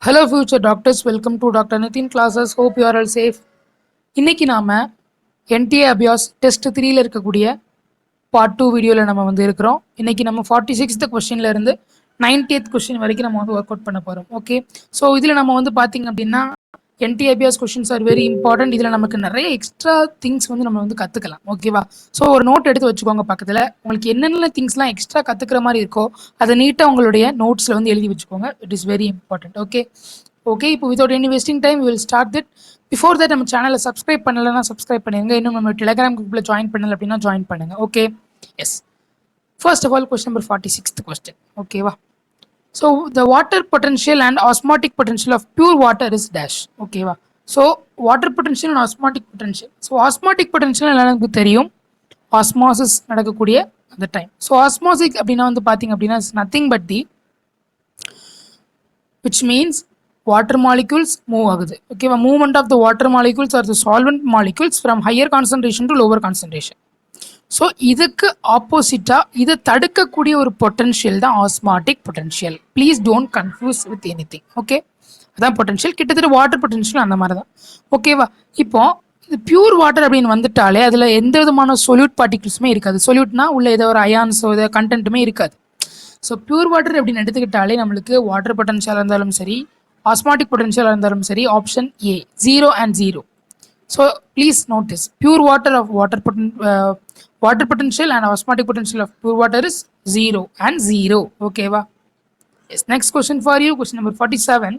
Hello future doctors, welcome to Dr. Nitin classes. Hope you are all safe. இன்னைக்கு நாம NTA Abhyas test 3ல இருக்கக்கூடிய part 2 வீடியோவில் நம்ம இருக்கிறோம். இன்னைக்கு நம்ம 46th கொஸ்டின்ல இருந்து 90th கொஸ்டின் வரைக்கும் நம்ம ஒர்க் அவுட் பண்ண போகிறோம். ஓகே, ஸோ இதில் நம்ம பார்த்தீங்க அப்படின்னா NTA Abhyas questions are very important. இதில் நமக்கு நிறைய எக்ஸ்ட்ரா திங்ஸ் நம்ம கற்றுக்கலாம். ஓகேவா? ஸோ ஒரு நோட் எடுத்து வச்சுக்கோங்க பக்கத்தில். உங்களுக்கு என்னென்ன திங்ஸ்லாம் எக்ஸ்ட்ரா கற்றுக்கிற மாதிரி இருக்கோ அதை நீட்டாக உங்களுடைய நோட்ஸில் எழுதி வச்சுக்கோங்க. It is very important. Okay, இப்போ without any wasting time will start it. Before that நம்ம சேனலை சப்ஸ்கிரைப் பண்ணலைன்னா சப்ஸ்கிரைப் பண்ணுங்க. இன்னும் நம்ம டெலிகிராம் குரூப்பில் ஜாயின் பண்ணல அப்படின்னா ஜாயின் பண்ணுங்க. Okay, yes. First of all question number 46th question. ஓகேவா? So the water potential and osmotic potential of pure water is dash. ஓகேவா? So water potential and osmotic potential. So osmotic potential எனக்கு தெரியும், osmosis நடக்கக்கூடிய அந்த time. So ஆஸ்மாசிக் அப்படின்னா பார்த்தீங்க அப்படின்னா it's nothing but the which means water molecules move ஆகுது. ஓகேவா? Movement of the water molecules or the solvent molecules from higher concentration to lower concentration. So இதுக்கு ஆப்போசிட்டாக இதை தடுக்கக்கூடிய ஒரு பொட்டன்ஷியல் தான் osmotic potential. Please don't confuse with anything. Okay, அதான் potential. கிட்டத்தட்ட வாட்டர் பொட்டன்ஷியல் அந்த மாதிரி தான். ஓகேவா? இப்போ இது பியூர் வாட்டர் அப்படின்னு வந்துட்டாலே அதில் எந்த விதமான சொல்யூட் பார்ட்டிகிள்ஸுமே இருக்காது. சொல்யூட்னா உள்ள ஏதோ ஒரு அயான்ஸோ ஏதோ கண்டென்ட்டுமே இருக்காது. ஸோ பியூர் வாட்டர் அப்படின்னு எடுத்துக்கிட்டாலே நம்மளுக்கு வாட்டர் பொட்டன்ஷியலாக இருந்தாலும் சரி, ஆஸ்மாட்டிக் பொட்டன்ஷியலாக இருந்தாலும் சரி, option A 0 and 0. So please notice pure water of water potential and osmotic potential of pure water is 0 and 0. Okay va? Yes. Next question for you, question number 47.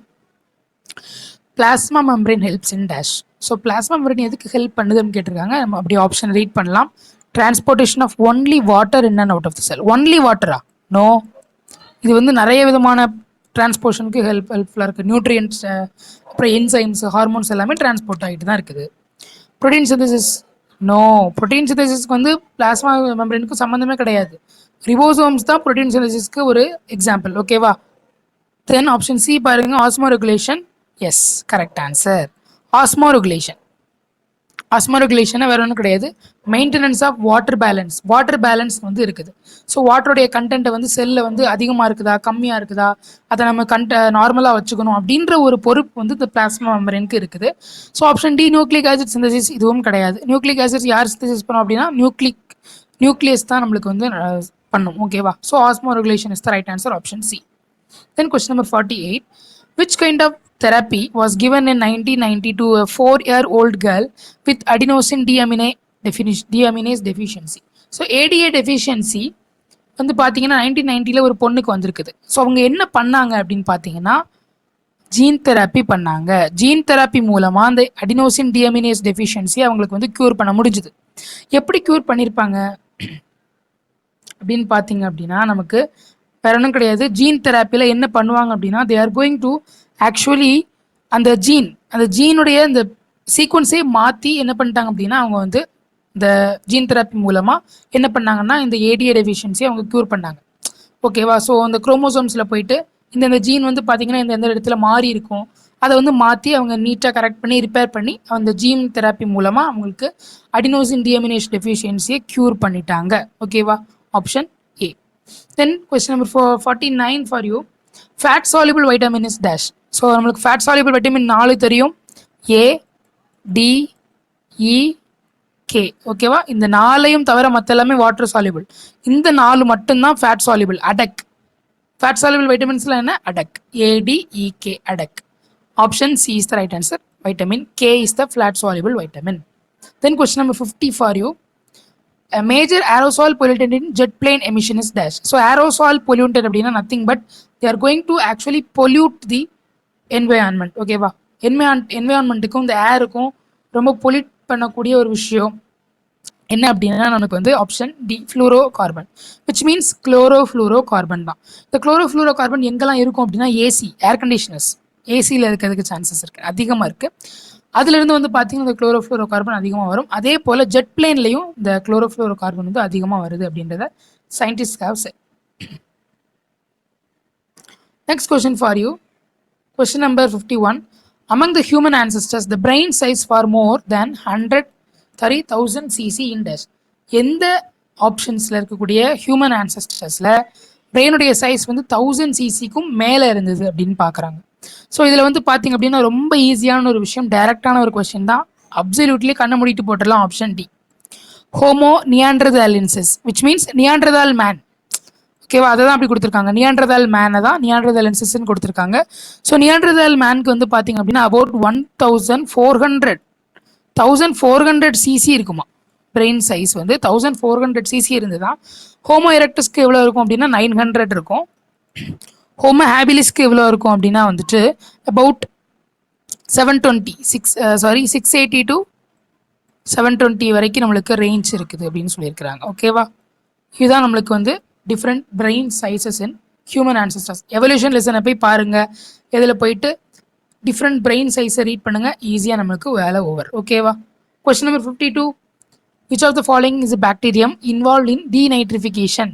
Plasma membrane helps in dash. So plasma membrane எதுக்கு help பண்ணுதுன்னு கேட்டிருக்காங்க. நம்ம அப்படி option read பண்ணலாம். Transportation of only water in and out of the cell. Only water ஆ? No. இது நிறைய விதமான டிரான்ஸ்போர்ஷனுக்கு ஹெல்ப்ஃபுல்லாக இருக்குது. நியூட்ரியன்ட்ஸ், அப்புறம் என்சைம்ஸ், ஹார்மோன்ஸ் எல்லாமே டிரான்ஸ்போர்ட் ஆகிட்டு தான் இருக்குது. Protein synthesis, no. ப்ரோட்டீன் சிந்தசிஸ்க்கு பிளாஸ்மா மெம்பரேனுக்கு சம்மந்தமே கிடையாது. ரிபோசோம்ஸ் தான் ப்ரோட்டீன் சிந்தசிஸ்க்கு ஒரு எக்ஸாம்பிள். ஓகேவா? தென் ஆப்ஷன் சி பாருங்க, osmoregulation. Yes, correct answer. Osmoregulation. ஆஸ்மோ ரெகுலேஷனை வேற ஒன்றும் கிடையாது, maintenance of water balance. Water balance இருக்குது. ஸோ வாட்டருடைய கண்டென்ட்டை செல்லில் அதிகமாக இருக்குதா கம்மியாக இருக்குதா அதை நம்ம நார்மலாக வச்சுக்கணும் அப்படின்ற ஒரு பொறுப்பு இந்த பிளாஸ்மா மெம்பரேனுக்கு இருக்குது. So option D nucleic acid synthesis இதுவும் கிடையாது. நியூக்ளிக் ஆசிட் யார் சிந்தசிஸ் பண்ணோம் அப்படின்னா நியூக்ளியஸ் தான் நம்மளுக்கு பண்ணும். ஓகேவா? So ஆஸ்மோ regulation is the right answer, option C. Then question number 48. Which kind of therapy was given in 1990 to a 4-year-old girl with adenosine deaminase deficiency? So ADA deficiency பார்த்தீங்கன்னா 1990 ஒரு பொண்ணுக்கு வந்திருக்குது. ஸோ அவங்க என்ன பண்ணாங்க அப்படின்னு பார்த்தீங்கன்னா ஜீன் தெராப்பி பண்ணாங்க. ஜீன் தெராப்பி மூலமாக அந்த அடினோசின் டியமினேஸ் டெஃபிஷியன்சி அவங்களுக்கு க்யூர் பண்ண முடிஞ்சுது. எப்படி க்யூர் பண்ணியிருப்பாங்க அப்படின்னு பார்த்தீங்க அப்படின்னா நமக்கு வேற ஒன்றும் கிடையாது. ஜீன் தெராப்பியில் என்ன பண்ணுவாங்க அப்படின்னா they are going to actually அந்த ஜீனுடைய இந்த சீக்வன்ஸே மாற்றி என்ன பண்ணிட்டாங்க அப்படின்னா அவங்க இந்த ஜீன் தெராப்பி மூலமாக என்ன பண்ணாங்கன்னா இந்த ஏடிஏ டெஃபிஷியன்சி அவங்க க்யூர் பண்ணாங்க. ஓகேவா? ஸோ அந்த குரோமோசோம்ஸில் போயிட்டு இந்த ஜீன் பார்த்தீங்கன்னா இந்த இடத்துல மாறி இருக்கும், அதை மாற்றி அவங்க நீட்டாக கரெக்ட் பண்ணி ரிப்பேர் பண்ணி அந்த ஜீன் தெராப்பி மூலமாக அவங்களுக்கு அடினோசின் டியமினேஸ் டெஃபிஷியன்சியை க்யூர் பண்ணிட்டாங்க. ஓகேவா? Option A. Then question number 49 for you. Fat soluble vitamin is dash. So நம்மளுக்கு ஃபேட் சால்யூபிள் வைட்டமின் 4 தெரியும், ஏ, டி, இ, கே. ஓகேவா? இந்த 4ஐயும் தவிர மற்ற எல்லாமே வாட்டர் சால்யூபிள். இந்த 4 மட்டும்தான் fat soluble. ADEK. Fat soluble வைட்டமின்ஸ்லாம் என்ன? ADEK. ADEK, ADEK. Option C is the right answer. Vitamin K is the fat soluble vitamin. Then question number 50 for you. A major aerosol pollutant in jet plane emission is dash. So aerosol pollutant அப்படின்னா nothing but they are going to actually pollute the environment. ஓகேவா? என்வயான்மெண்ட்டுக்கும் இந்த ஏருக்கும் ரொம்ப pollute பண்ணக்கூடிய ஒரு விஷயம் என்ன அப்படின்னா நமக்கு option D fluorocarbon, which means chlorofluorocarbon தான். இந்த குளோரோஃப்ளூரோ கார்பன் எங்கெல்லாம் இருக்கும் அப்படின்னா ஏசி, ஏர் கண்டிஷனர்ஸ், ஏசியில் இருக்கிறதுக்கு சான்சஸ் இருக்குது, அதிகமாக இருக்குது. அதுலேருந்து பார்த்தீங்கன்னா இந்த குளோரோஃப்ளூரோ கார்பன் அதிகமாக வரும். அதே போல் ஜெட் பிளேன்லையும் இந்த குளோரோஃப்ளூரோ கார்பன் அதிகமாக வருது அப்படின்றத scientist have set. Next question for you. Question number 51. Among the human ancestors, the brain size for more than 130,000 cc in dash. எந்த ஆப்ஷன்ஸில் இருக்கக்கூடிய ஹியூமன் ஆன்செஸ்டர்ஸில் பிரெயினுடைய சைஸ் 1000 cc மேலே இருந்தது அப்படின்னு பார்க்குறாங்க. ஸோ இதில் வந்து பார்த்தீங்க அப்படின்னா ரொம்ப ஈஸியான ஒரு விஷயம், டைரக்டான ஒரு கொஸ்டின் தான். அப்சல்யூட்லி கண்ணை மூடிட்டு போட்டுடலாம். Option D, Homo neanderthalensis, which means Neanderthal man. ஓகேவா, அதை தான் அப்படி கொடுத்துருக்காங்க. நியாண்டர்தால் மேனை தான் நியாண்டர்தாலின்சிஸ்ன்னு கொடுத்துருக்காங்க. ஸோ நியாண்டர்தால் மேனுக்கு வந்து பார்த்தீங்க அப்படின்னா அபவுட் 1400 சிசி இருக்குமா. பிரெயின் சைஸ் வந்து 1400 சிசி இருந்துதான். ஹோமோ எரெக்டஸ்க்கு எவ்வளோ இருக்கும் அப்படின்னா 900 இருக்கும். ஹோமோ ஹேபிலிஸ்க்கு எவ்வளோ இருக்கும் அப்படின்னா வந்துட்டு அபவுட் 680 to 720 வரைக்கும் நம்மளுக்கு ரேஞ்ச் இருக்குது அப்படின்னு சொல்லியிருக்கிறாங்க. ஓகேவா, இதுதான் நம்மளுக்கு வந்து different brain sizes in human ancestors. Evolution லெசனை போய் பாருங்கள், இதில் போயிட்டு டிஃப்ரெண்ட் பிரெயின் சைஸை ரீட் பண்ணுங்கள், ஈஸியாக நம்மளுக்கு வேலை ஓவர். ஓகேவா. Question number 52, which of the following is a bacterium involved in denitrification?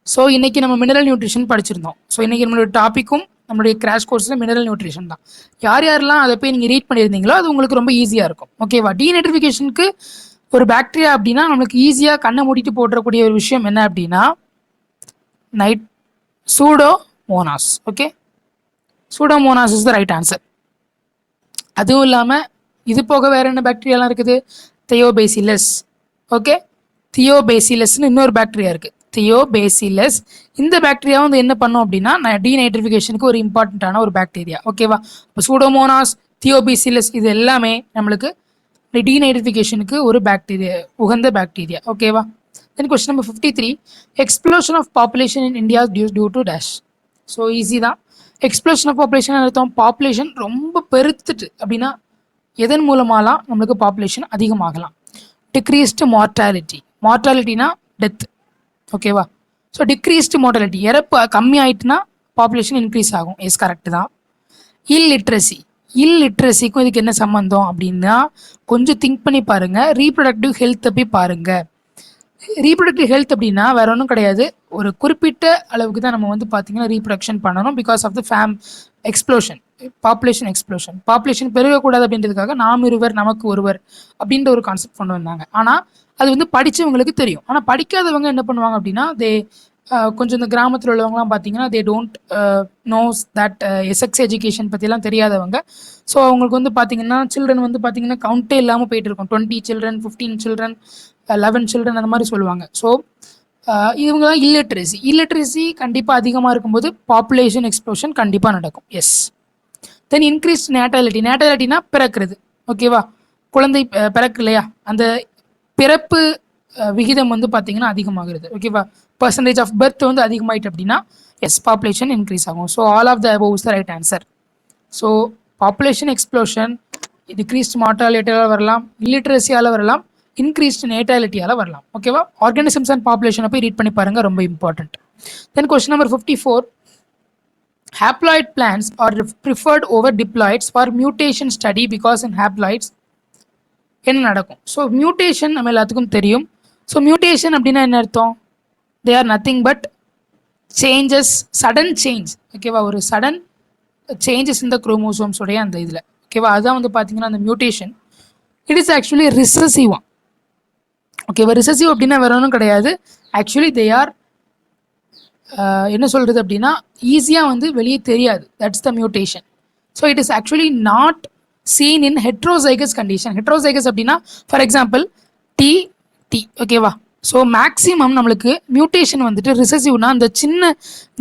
So இன்றைக்கி நம்ம மினரல் நியூட்ரிஷன் படிச்சிருந்தோம். ஸோ இன்றைக்கி நம்மளோட டாப்பிக்கும் நம்மளுடைய கிராஷ் கோர்ஸில் மினரல் நியூட்ரிஷன் தான். யார் யாரெல்லாம் அதை போய் நீங்கள் ரீட் பண்ணியிருந்தீங்களோ அது உங்களுக்கு ரொம்ப ஈஸியாக இருக்கும். ஓகேவா. டீநைட்ரிஃபிகேஷனுக்கு ஒரு பாக்டீரியா அப்படின்னா நம்மளுக்கு ஈஸியாக கண்ணை மூடிட்டு போடுறக்கூடிய ஒரு விஷயம் என்ன அப்படின்னா Pseudomonas. Okay, Pseudomonas is the right answer. அதுவும் இல்லாமல் இது போக வேறு என்ன பாக்டீரியாலாம் இருக்குது? தியோபேசிலஸ். ஓகே, தியோபேசிலஸ்னு இன்னொரு பாக்டீரியா இருக்குது, தியோபேசிலஸ். இந்த பாக்டீரியா வந்து என்ன பண்ணும் அப்படின்னா டீநைட்ரிஃபிகேஷனுக்கு ஒரு இம்பார்ட்டண்ட்டான ஒரு பாக்டீரியா. ஓகேவா. இப்போ சூடோமோனாஸ், தியோபேசிலஸ் இது எல்லாமே நம்மளுக்கு டீநைட்ரிஃபிகேஷனுக்கு ஒரு பாக்டீரியா, உகந்த பாக்டீரியா. ஓகேவா. Then question number 53, explosion of population in India due to dash. So easy தான். எக்ஸ்ப்ளோஷன் ஆஃப் பாப்புலேஷன் அர்த்தம் பாப்புலேஷன் ரொம்ப பெருத்துட்டு அப்படின்னா எதன் மூலமாலாம் நம்மளுக்கு பாப்புலேஷன் அதிகமாகலாம்? Decreased mortality. மார்டாலிட்டினா டெத். ஓகேவா. ஸோ டிக்ரீஸ்டு மார்டாலிட்டி, இறப்பு கம்மி ஆகிட்டுனா பாப்புலேஷன் இன்க்ரீஸ் ஆகும். எஸ், கரெக்டு தான். இல்லிட்ரஸி. இல்லிட்ரஸிக்கும் இதுக்கு என்ன சம்மந்தம் அப்படின்னா கொஞ்சம் திங்க் பண்ணி பாருங்கள். ரீப்ரொடக்டிவ் ஹெல்த்தை போய் பாருங்கள். ரீப்ரொடக்டிவ் ஹெல்த் அப்படின்னா வேற ஒன்றும் கிடையாது, ஒரு குறிப்பிட்ட அளவுக்கு தான் நம்ம வந்து பார்த்தீங்கன்னா ரீப்ரொடக்ஷன் பண்ணணும். Because of the explosion, population explosion. Population பெருகக்கூடாது அப்படின்றதுக்காக நாம் இருவர் நமக்கு ஒருவர் அப்படின்ற ஒரு கான்செப்ட் கொண்டு வந்தாங்க. ஆனால் அது வந்து படித்தவங்களுக்கு தெரியும். ஆனால் படிக்காதவங்க என்ன பண்ணுவாங்க அப்படின்னா கொஞ்சம் இந்த கிராமத்தில் உள்ளவங்கலாம் பார்த்தீங்கன்னா they don't knows that sex education பற்றிலாம் தெரியாதவங்க. ஸோ அவங்களுக்கு வந்து பார்த்தீங்கன்னா சில்ட்ரன் வந்து பார்த்தீங்கன்னா கவுண்டே இல்லாமல் போயிட்டு இருக்கும். 20 children, 15 children, 11 children அந்த மாதிரி சொல்லுவாங்க. ஸோ இவங்க தான் இல்லிட்ரஸி. இல்லிட்ரஸி கண்டிப்பாக அதிகமாக இருக்கும்போது பாப்புலேஷன் எக்ஸ்ப்ளோஷன் கண்டிப்பாக நடக்கும். எஸ். தென் இன்க்ரீஸ்ட் நேட்டாலிட்டி. நேட்டாலிட்டினா பிறக்கிறது. ஓகேவா, குழந்தை பிறக்கு இல்லையா, அந்த பிறப்பு விகிதம் வந்து பார்த்தீங்கன்னா அதிகமாகிறது. ஓகேவா, பர்சன்டேஜ் ஆஃப் பர்த் வந்து அதிகமாயிட்டு அப்படின்னா எஸ், பாப்புலேஷன் இன்க்ரீஸ் ஆகும். So all of the above is the right answer. So population explosion decreased மார்டாலிட்டியால் வரலாம், இல்லிட்ரஸியால் வரலாம், இன்க்ரீஸ்ட் நேட்டாலிட்டியால் வரலாம். ஓகேவா. ஆர்கானிசம்ஸ் அண்ட் பாப்புலேஷனை போய் ரீட் பண்ணி பாருங்கள், ரொம்ப important. Then question number 54, haploid plants are preferred over diploids for mutation study because in haploids என்ன நடக்கும்? ஸோ மியூட்டேஷன் நம்ம எல்லாத்துக்கும் தெரியும். ஸோ மியூட்டேஷன் அப்படின்னா என்ன அர்த்தம்? They are nothing but changes, sudden change. ஓகேவா, ஒரு சடன் சேஞ்சஸ் இந்த குரோமோசோம்ஸோடைய அந்த இதில். ஓகேவா, அதுதான் வந்து பார்த்தீங்கன்னா அந்த மியூட்டேஷன். இட் இஸ் ஆக்சுவலி ரிசசிவா. ஓகேவா, ரிசசிவ் அப்படின்னா வேற ஒன்றும் கிடையாது. ஆக்சுவலி தே ஆர் என்ன சொல்கிறது அப்படின்னா ஈஸியாக வந்து வெளியே தெரியாது. That's the mutation. So it is actually not seen in heterozygous condition. heterozygous அப்படின்னா ஃபார் எக்ஸாம்பிள் டி. ஓகேவா. ஸோ மேக்ஸிமம் நம்மளுக்கு மியூட்டேஷன் வந்துட்டு ரிசசிவ்னா அந்த சின்ன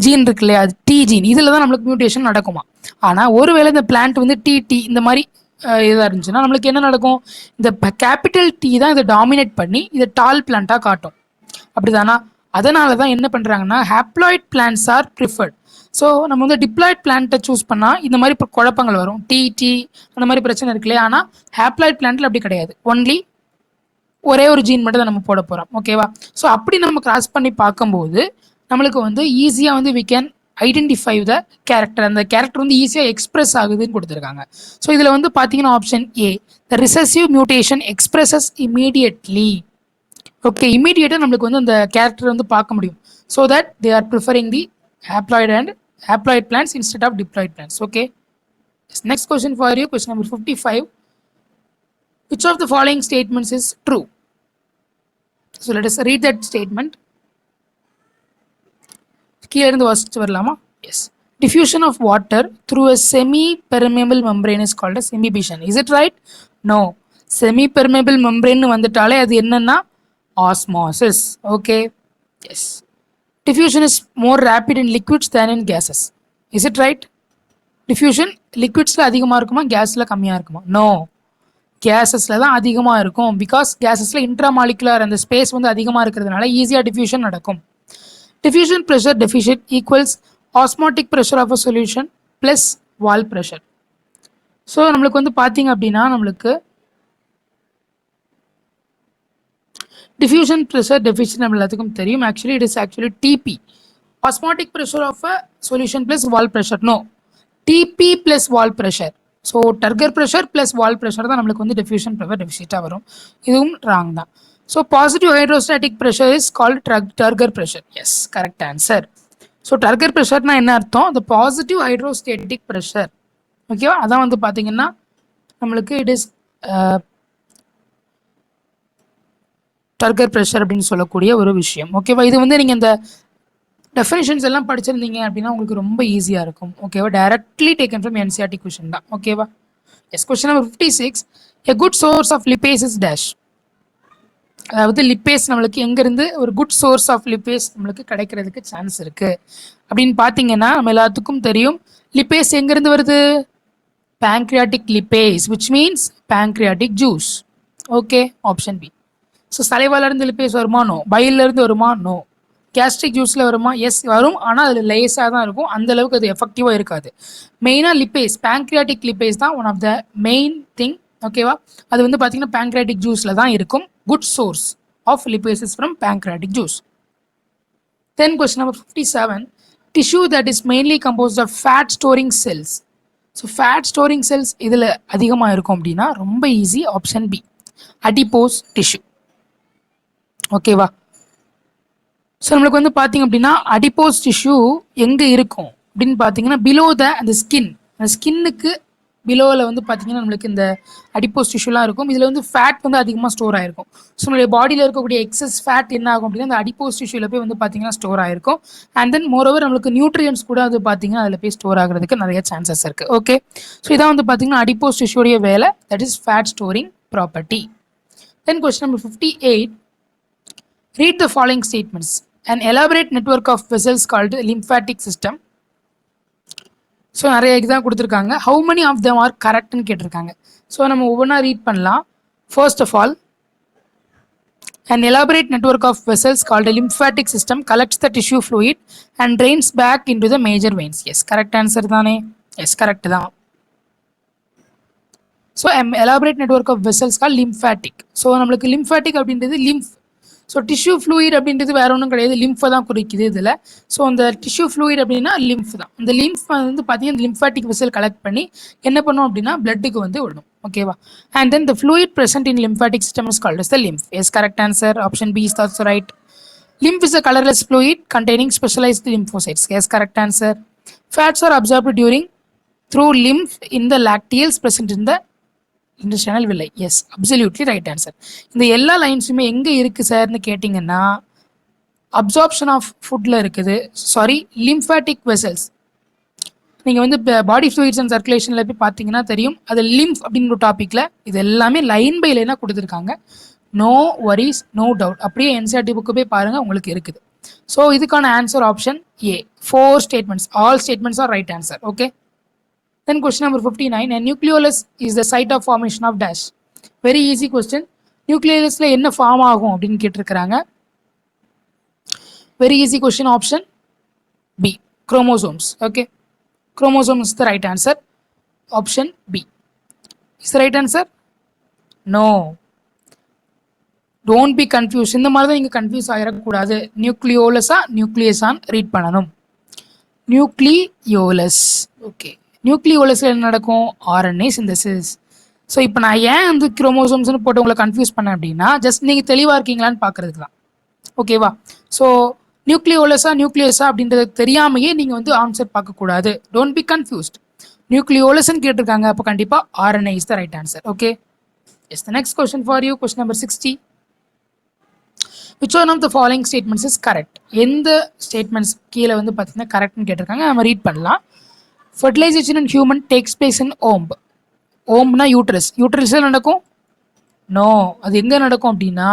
ஜீன் இருக்கு இல்லையா, அது டி ஜீன், இதில் தான் நம்மளுக்கு மியூட்டேஷன் நடக்குமா. ஆனால் ஒருவேளை இந்த பிளான்ட் வந்து டி இந்த மாதிரி இதாக இருந்துச்சுன்னா நம்மளுக்கு என்ன நடக்கும்? இந்த கேபிட்டல் டி தான் இதை டாமினேட் பண்ணி இதை டால் பிளான்ட்டாக காட்டும். அப்படிதானா? அதனால தான் என்ன பண்ணுறாங்கன்னா haploid plants R preferred. So நம்ம வந்து டிப்ளாய்ட் பிளான்ட்டை சூஸ் பண்ணால் இந்த மாதிரி இப்போ குழப்பங்கள் வரும். டி அந்த மாதிரி பிரச்சனை இருக்கு இல்லையா. ஆனால் ஹேப்ளாய்ட் பிளான்ட்டில் அப்படி கிடையாது. ஒன்லி ஒரே ஒரு ஜீன் மட்டும் தான் நம்ம போட போகிறோம். ஓகேவா. ஸோ அப்படி நம்ம கிராஸ் பண்ணி பார்க்கும்போது நம்மளுக்கு வந்து ஈஸியாக வந்து we can identify the character. அந்த கேரக்டர் வந்து ஈஸியாக எக்ஸ்பிரஸ் ஆகுதுன்னு கொடுத்துருக்காங்க. ஸோ இதில் வந்து பார்த்தீங்கன்னா option A, the recessive mutation expresses immediately. Okay, இமீடியட்டாக நம்மளுக்கு வந்து அந்த கேரக்டர் வந்து பார்க்க முடியும். So that they are preferring the haploid plants instead of diploid plants. Okay. Next question for you, question number 55. Which of the following statements is true? So let us read that statement. கீழே இருந்து வாசிச்சு வரலாமா? S. Diffusion of water through a semi-permeable membrane is called as imbibition. Is it right? No. Semi-permeable membrane வந்துட்டாலே அது என்னன்னா osmosis. Okay. Yes. Diffusion is more rapid in liquids than in gases. Is it right? Diffusion liquidsல அதிகமா இருக்குமா gasல கம்மியா இருக்குமா? No. கேசஸ்ல தான் அதிகமாக இருக்கும். பிகாஸ் கேசஸ்ல இன்ட்ராமாலிகுலர் அந்த ஸ்பேஸ் வந்து அதிகமாக இருக்கிறதுனால ஈஸியாக டிஃப்யூஷன் நடக்கும். Diffusion pressure deficit equals osmotic pressure of a solution plus wall pressure. So நம்மளுக்கு வந்து பார்த்தீங்க அப்படின்னா நம்மளுக்கு டிஃப்யூஷன் ப்ரெஷர் டெஃபிஷிட் நம்ம எல்லாத்துக்கும் தெரியும். Actually it is actually DP, osmotic pressure of a solution plus wall pressure. No, DP plus wall pressure. So turgor pressure plus wall pressure தான் நம்மளுக்கு வந்து டிஃப்யூஷன் ப்ரெஷர் டெஃபிஷிட்டாக வரும். இதுவும் ராங் தான். So positive hydrostatic pressure is called turgor pressure. Yes, correct answer. So turgor ப்ரெஷர்னா என்ன அர்த்தம்? The positive hydrostatic pressure. ஓகேவா? அதான் வந்து பார்த்தீங்கன்னா நம்மளுக்கு இட் இஸ் டர்கர் ப்ரெஷர் அப்படின்னு சொல்லக்கூடிய ஒரு விஷயம். ஓகேவா? இது வந்து நீங்கள் இந்த டெஃபினிஷன்ஸ் எல்லாம் படிச்சிருந்தீங்க அப்படின்னா உங்களுக்கு ரொம்ப ஈஸியாக இருக்கும். ஓகேவா? Directly taken from NCERT question தான். ஓகேவா? Yes, question number 56. A good source of lipase is dash. அதாவது லிப்பேஸ் நம்மளுக்கு எங்கேருந்து ஒரு குட் சோர்ஸ் ஆஃப் லிப்பேஸ் நம்மளுக்கு கிடைக்கிறதுக்கு சான்ஸ் இருக்குது அப்படின்னு பார்த்தீங்கன்னா நம்ம எல்லாத்துக்கும் தெரியும். லிப்பேஸ் எங்கேருந்து வருது? pancreatic lipase, which means pancreatic juice. Okay, option B. So சலைவாலேருந்து லிப்பேஸ் வருமா? நோ. பையிலேருந்து வருமா? நோ. கேஸ்ட்ரிக் ஜூஸில் வருமா? எஸ் வரும், ஆனால் அது லேஸாக தான் இருக்கும், அந்தளவுக்கு அது எஃபெக்டிவாக இருக்காது. மெயினாக லிப்பேஸ், பேங்க்ரியாட்டிக் லிப்பேஸ் தான் one of the main thing. ஓகேவா? அது வந்து பார்த்தீங்கன்னா பேங்க்ரியாட்டிக் ஜூஸில் தான் இருக்கும். Good source of lipases from pancreatic juice. Then question number 57. Tissue that is mainly composed of fat storing cells. So fat storing cells இதில் அதிகமாக இருக்கும் அப்படின்னா ரொம்ப easy, option B, adipose tissue. ஓகேவா? ஸோ நம்மளுக்கு வந்து பார்த்தீங்க அப்படின்னா அடிப்போஸ் டிஷ்யூ எங்கே இருக்கும் அப்படின்னு பார்த்தீங்கன்னா பிலோ த அந்த ஸ்கின், அந்த ஸ்கின்னுக்கு பிலோவில் வந்து பார்த்தீங்கன்னா நம்மளுக்கு இந்த அடிப்போஸ் டிஷ்யூலாம் இருக்கும். இதில் வந்து ஃபேட் வந்து அதிகமாக ஸ்டோர் ஆகிருக்கும். ஸோ நம்மளுடைய பாடியில் இருக்கக்கூடிய எக்ஸஸ் ஃபேட் என்ன ஆகும் அப்படின்னா அந்த அடிப்போஸ் டிஷ்யூவில் போய் வந்து பார்த்தீங்கன்னா ஸ்டோர் ஆகிருக்கும். அண்ட் தென் மோரோவர் நம்மளுக்கு நியூட்ரியன்ஸ் கூட அது பார்த்தீங்கன்னா அதில் போய் ஸ்டோர் ஆகிறதுக்கு நிறைய சான்சஸ் இருக்குது. ஓகே, ஸோ இதான் வந்து பார்த்தீங்கன்னா அடிப்போஸ் டிஷ்யூடைய வேலை, that is fat storing property. Then question number 58. Read the following statements. An elaborate network of vessels called lymphatic system. So நிறைய எக்ஸாம் கொடுத்துருக்காங்க. How many of them are கரெக்ட்னு கேட்டிருக்காங்க. ஸோ நம்ம ஒவ்வொன்றா ரீட் பண்ணலாம். First of all, an elaborate network of vessels called a lymphatic system collects the tissue fluid and drains back into the major veins. Yes, correct answer தானே? S, correct தான். So elaborate network of vessels called lymphatic. So நம்மளுக்கு lymphatic அப்படின்றது lymph. So tissue fluid அப்படின்றது வேற ஒன்றும் கிடையாது, லிம்ஃபை தான் குறிக்குது இதில். ஸோ அந்த டிஷ்யூ ஃப்ளூயிட் அப்படின்னா லிம்ஃப் தான். இந்த லிம்ஃப் வந்து பார்த்தீங்கன்னா லிம்ஃபாட்டிக் வெசல் கலெக்ட் பண்ணி என்ன பண்ணும் அப்படின்னா பிளட்டுக்கு வந்து விடணும். ஓகேவா? And then the fluid present in lymphatic system is called as the lymph. Yes, correct answer. Option B is also right. Lymph is a colorless fluid containing specialized lymphocytes. Yes, correct answer. Fats are absorbed through lymph in the lacteals present in the intestinal villi. Yes, absolutely right answer. இந்த எல்லா லைன்ஸுமே எங்கே இருக்குது சார்னு கேட்டிங்கன்னா absorption of ஃபுட்டில் இருக்குது. Sorry, lymphatic vessels. நீங்கள் வந்து பாடி ஃப்ளூயிட்ஸ் அண்ட் சர்க்குலேஷனில் போய் பார்த்தீங்கன்னா தெரியும், அது லிம்ஃப் அப்படிங்கிற டாப்பிக்கில் இது எல்லாமே லைன் பை லைனாக கொடுத்துருக்காங்க. No worries, no doubt. அப்படியே என்சிஆர்டி புக்கு போய் பாருங்கள், உங்களுக்கு இருக்குது. ஸோ இதுக்கான answer option A. 4 statements, all statements are right answer. Okay. Then question number 59. A nucleolus is the site of formation of dash. Very easy question. Nucleolusல என்ன form ஆகும் அப்படின்னு கேட்டிருக்கிறாங்க. Very easy question. Option B, chromosomes. Okay, chromosomes is the right answer. Option B is the right answer. No, don't be confused. இந்த மாதிரி தான் நீங்கள் confuse ஆகிடக்கூடாது. நியூக்ளியோலஸா நியூக்ளியஸான்னு read பண்ணணும். நியூக்ளியோலஸ். ஓகே, நியூக்ளியோலஸில் என்ன நடக்கும்? RNA synthesis. ஸோ இப்போ நான் ஏன் வந்து குரோமோசோம்ஸ்னு போட்டு உங்களை கன்ஃபியூஸ் பண்ணேன் அப்படின்னா ஜஸ்ட் நீங்கள் தெளிவாக இருக்கீங்களான்னு பார்க்குறதுக்கு தான். ஓகேவா? ஸோ நியூக்ளியோலஸா நியூக்ளியஸா அப்படின்றது தெரியாமையே நீங்கள் வந்து ஆன்சர் பார்க்கக்கூடாது. Don't be confused. நியூக்ளியோலஸ்ன்னு கேட்டிருக்காங்க, அப்போ கண்டிப்பாக RNA is the right answer. Okay, yes. The next question for you, question number 60. Which one of the following statements is correct? எந்த ஸ்டேட்மெண்ட்ஸ் கீழே வந்து பார்த்தீங்கன்னா கரெக்ட்னு கேட்டிருக்காங்க, நம்ம ரீட் பண்ணலாம். Fertilization in human takes place in womb. ஓம்னா uterus. யூட்ரஸில் நடக்கும்? நோ. அது எங்கே நடக்கும் அப்படின்னா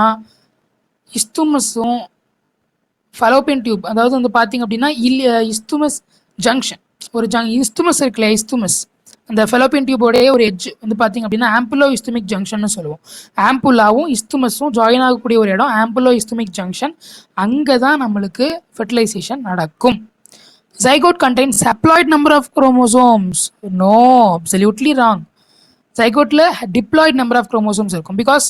இஸ்துமஸும் ஃபலோப்பியன் டியூப், அதாவது வந்து பார்த்தீங்க அப்படின்னா இஸ்துமஸ் ஜங்ஷன், ஒரு இஸ்துமஸ் இருக்கு இல்லையா, இஸ்துமஸ் அந்த ஃபெலோப்பியன் டியூபோடைய ஒரு எட்ஜ் வந்து பார்த்தீங்க அப்படின்னா ஆம்புலோ இஸ்துமிக் ஜங்ஷன் சொல்லுவோம். ஆம்புலாவும் இஸ்துமஸும் ஜாயின் ஆகக்கூடிய ஒரு இடம் ஆம்புலோ இஸ்துமிக் ஜங்ஷன். அங்கே தான் நம்மளுக்கு ஃபெர்டிலைசேஷன் நடக்கும். Zygote contains haploid number of chromosomes. No, absolutely wrong. ஜைகோட்டில் டிப்ளாய்ட் நம்பர் ஆஃப் குரோமோசோம்ஸ் இருக்கும். பிகாஸ்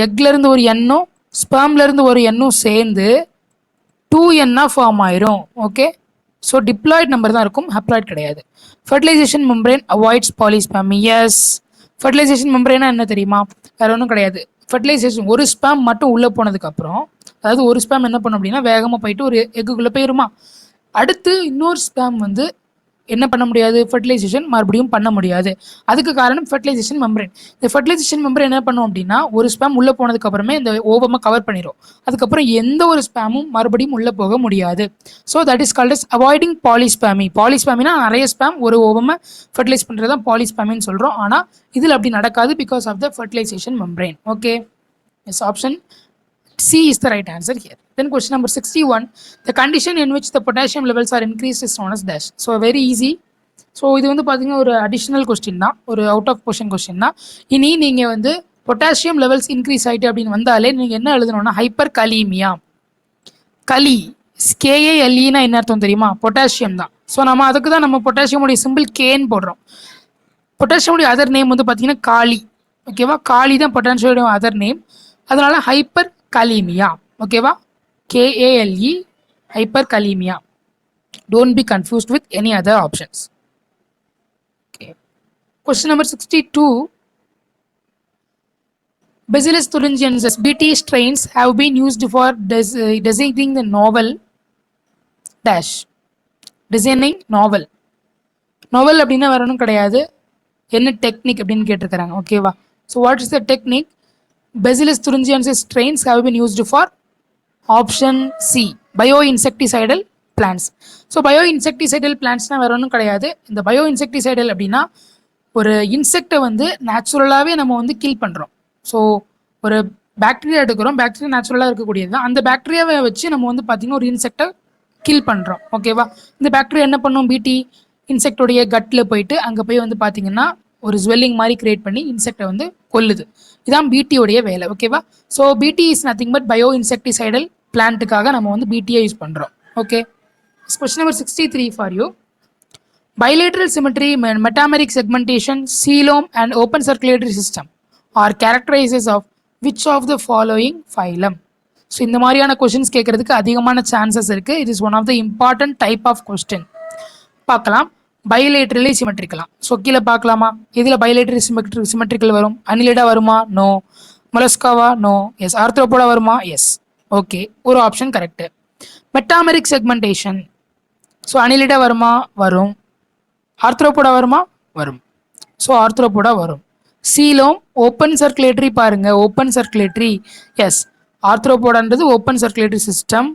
எக்லேருந்து ஒரு எண்ணும் ஸ்பெர்ம்லேருந்து ஒரு எண்ணும் சேர்ந்து 2N ஃபார்ம் ஆயிரும். ஓகே, ஸோ டிப்ளாய்ட் நம்பர் தான் இருக்கும், ஹாப்ளாய்ட் கிடையாது. Fertilization membrane avoids polyspermy. Yes, fertilization மெம்பரேனா என்ன தெரியுமா? வேற ஒன்றும் கிடையாது. ஃபர்டிலைசேஷன் ஒரு ஸ்பேம் மட்டும் உள்ளே போனதுக்கப்புறம், அதாவது ஒரு ஸ்பேம் என்ன பண்ணும் அப்படின்னா வேகமாக போயிட்டு ஒரு எக்குள்ளே போயிருமா, அடுத்து இன்னொரு ஸ்பேம் வந்து என்ன பண்ண முடியாது, ஃபர்டிலைசேஷன் மறுபடியும் பண்ண முடியாது. அதுக்கு காரணம் ஃபர்டிலைசேஷன் மெம்பரேன். இந்த ஃபர்டிலைசேஷன் மெம்பரேன் என்ன பண்ணும் அப்படின்னா ஒரு ஸ்பேம் உள்ளே போனதுக்கு அப்புறமே இந்த ஓவமை கவர் பண்ணிடும். அதுக்கப்புறம் எந்த ஒரு ஸ்பேமும் மறுபடியும் உள்ளே போக முடியாது. So that is called as avoiding polyspermy. பாலிஸ்பேமினா நிறைய ஸ்பேம் ஒரு ஓவமை ஃபர்டிலைஸ் பண்ணுறது தான் பாலிஸ்பேமின்னு சொல்கிறோம். ஆனால் இதில் அப்படி நடக்காது because of the fertilisation membrane. Okay, yes, option C is the right answer here. Then question number 61. The condition in which the potassium levels are increased is known as dash. So very easy. So இது வந்து பார்த்தீங்கன்னா ஒரு additional question தான், ஒரு out of question question தான். இனி நீங்கள் வந்து பொட்டாசியம் லெவல்ஸ் இன்க்ரீஸ் ஆகிட்டு அப்படின்னு வந்தாலே நீங்கள் என்ன எழுதணும்னா ஹைப்பர் கலீமியா. கலி KALEனா என்ன அர்த்தம் தெரியுமா? பொட்டாசியம் தான். ஸோ நம்ம அதுக்கு தான் நம்ம பொட்டாசியமுடைய சிம்பிள் கேன்னு போடுறோம். பொட்டாசியமுடைய அதர் நேம் வந்து பார்த்தீங்கன்னா காலி. ஓகேவா, காலி தான் பொட்டாசியோட அதர் நேம். அதனால ஹைப்பர் கலீமியா. ஓகேவா, KALE, hyperkalemia. Don't be confused with any other options. Okay, question number 62. Bacillus thuringiensis BT strains have been used for designing the novel dash. Designing novel. novel அப்படின்னா வேற ஒன்றும் கிடையாது, என்ன technique அப்படின்னு கேட்டிருக்கிறாங்க. ஓகேவா, so what is the technique? Bacillus thuringiensis strains have been used for option C, bioinsecticidal plants. So bioinsecticidal plantsனா வேற ஒன்றும் கிடையாது. இந்த bioinsecticidal அப்படின்னா ஒரு இன்செக்டை வந்து நேச்சுரலாகவே நம்ம வந்து கில் பண்ணுறோம். ஸோ ஒரு பாக்டீரியா எடுக்கிறோம், பாக்டீரியா நேச்சுரலாக இருக்கக்கூடியது தான். அந்த பாக்டீரியாவை வச்சு நம்ம வந்து பார்த்திங்கன்னா ஒரு இன்செக்டை கில் பண்ணுறோம். ஓகேவா, இந்த பாக்டீரியா என்ன பண்ணும், பிடி இன்செக்டோடைய கட்டில் போயிட்டு அங்கே போய் வந்து பார்த்திங்கன்னா ஒரு ஸ்வெல்லிங் மாதிரி கிரியேட் பண்ணி இன்செக்டை வந்து கொல்லுது. இதான் பிடியோடைய வேலை. ஓகேவா, so BT is nothing but bio insecticidal பிளான்ட்டுக்காக நம்ம வந்து பிடியை யூஸ் பண்ணுறோம். Okay, question number 63 for you. Bilateral symmetry, metameric segmentation, coelom and open circulatory system are characterized of which of the following phylum? So இந்த மாதிரியான questions கேட்கறதுக்கு அதிகமான chances இருக்குது. It is one of the important type of question. பார்க்கலாம். Bilaterally சிமெட்ரிக்கலாம். So கீழே பார்க்கலாமா, இதில் பைலேட்ரலி சிமெட்ரிக்கல் வரும். அனிலிடா வருமா? நோ. மொலஸ்காவா? நோ. எஸ். ஆர்த்ரோபோடா வருமா? எஸ். ஓகே, ஒரு option correct. Metameric segmentation. So Annelida வருமா? வரும். ஆர்த்ரோபோடா வருமா? வரும். ஸோ ஆர்த்ரோபோடா வரும். சீலோம் ஓப்பன் சர்க்குலேட்டரி பாருங்க, ஓப்பன் சர்க்குலேட்டரி. எஸ், ஆர்த்ரோபோடான்றது ஓப்பன் சர்க்குலேட்டரி சிஸ்டம்.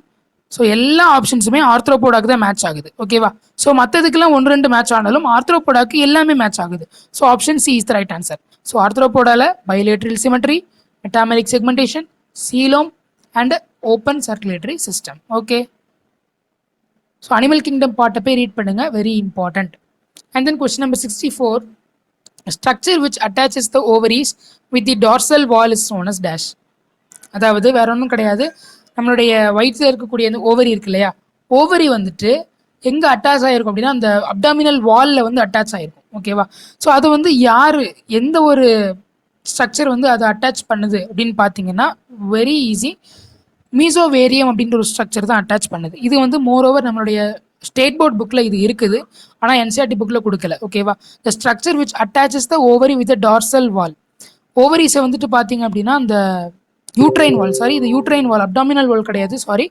ஸோ எல்லா ஆப்ஷன்ஸுமே ஆர்த்ரோபோடாக்கு தான் மேட்ச் ஆகுது. ஓகேவா, ஸோ மற்றதுக்கெல்லாம் 1-2 மேட்ச் ஆனாலும் ஆர்த்ரோபோடாக்கு எல்லாமே மேட்ச் ஆகுது. So option C is the right answer. So ஆர்த்ரோபோடால bilateral symmetry, metameric segmentation, coelom and open circulatory system. Okay, so animal kingdom பார்ட்டை போய் ரீட் பண்ணுங்க, very important. And then question number 64. A structure which attaches the ovaries with the dorsal wall is known as dash. அதாவது வேற ஒன்றும் கிடையாது, நம்மளுடைய வயிற்றில் இருக்கக்கூடிய அந்த ஓவரி இருக்கு இல்லையா, ஓவரி வந்துட்டு எங்கே அட்டாச் ஆகிருக்கும் அப்படின்னா அந்த அப்டாமினல் வாலில் வந்து அட்டாச் ஆகிருக்கும். ஓகேவா, ஸோ அது வந்து யார், எந்த ஒரு ஸ்ட்ரக்சர் வந்து அதை அட்டாச் பண்ணுது அப்படின்னு பார்த்தீங்கன்னா வெரி ஈஸி, மீசோவேரியம் அப்படின்ற ஒரு ஸ்ட்ரக்சர் தான் அட்டாச் பண்ணுது. இது வந்து மோரோவர் நம்மளுடைய ஸ்டேட் போர்ட் புக்கில் இது இருக்குது, ஆனால் என்சிஆர்டி புக்கில் கொடுக்கல. ஓகேவா, the structure which attaches the ovary with dorsal wall. ஓவரிஸை வந்துட்டு பார்த்தீங்க அப்படின்னா அந்த யூட்ரைன் வால், சாரி இது யூட்ரைன் வால், அப்டாமினல் வால் கிடையாது, sorry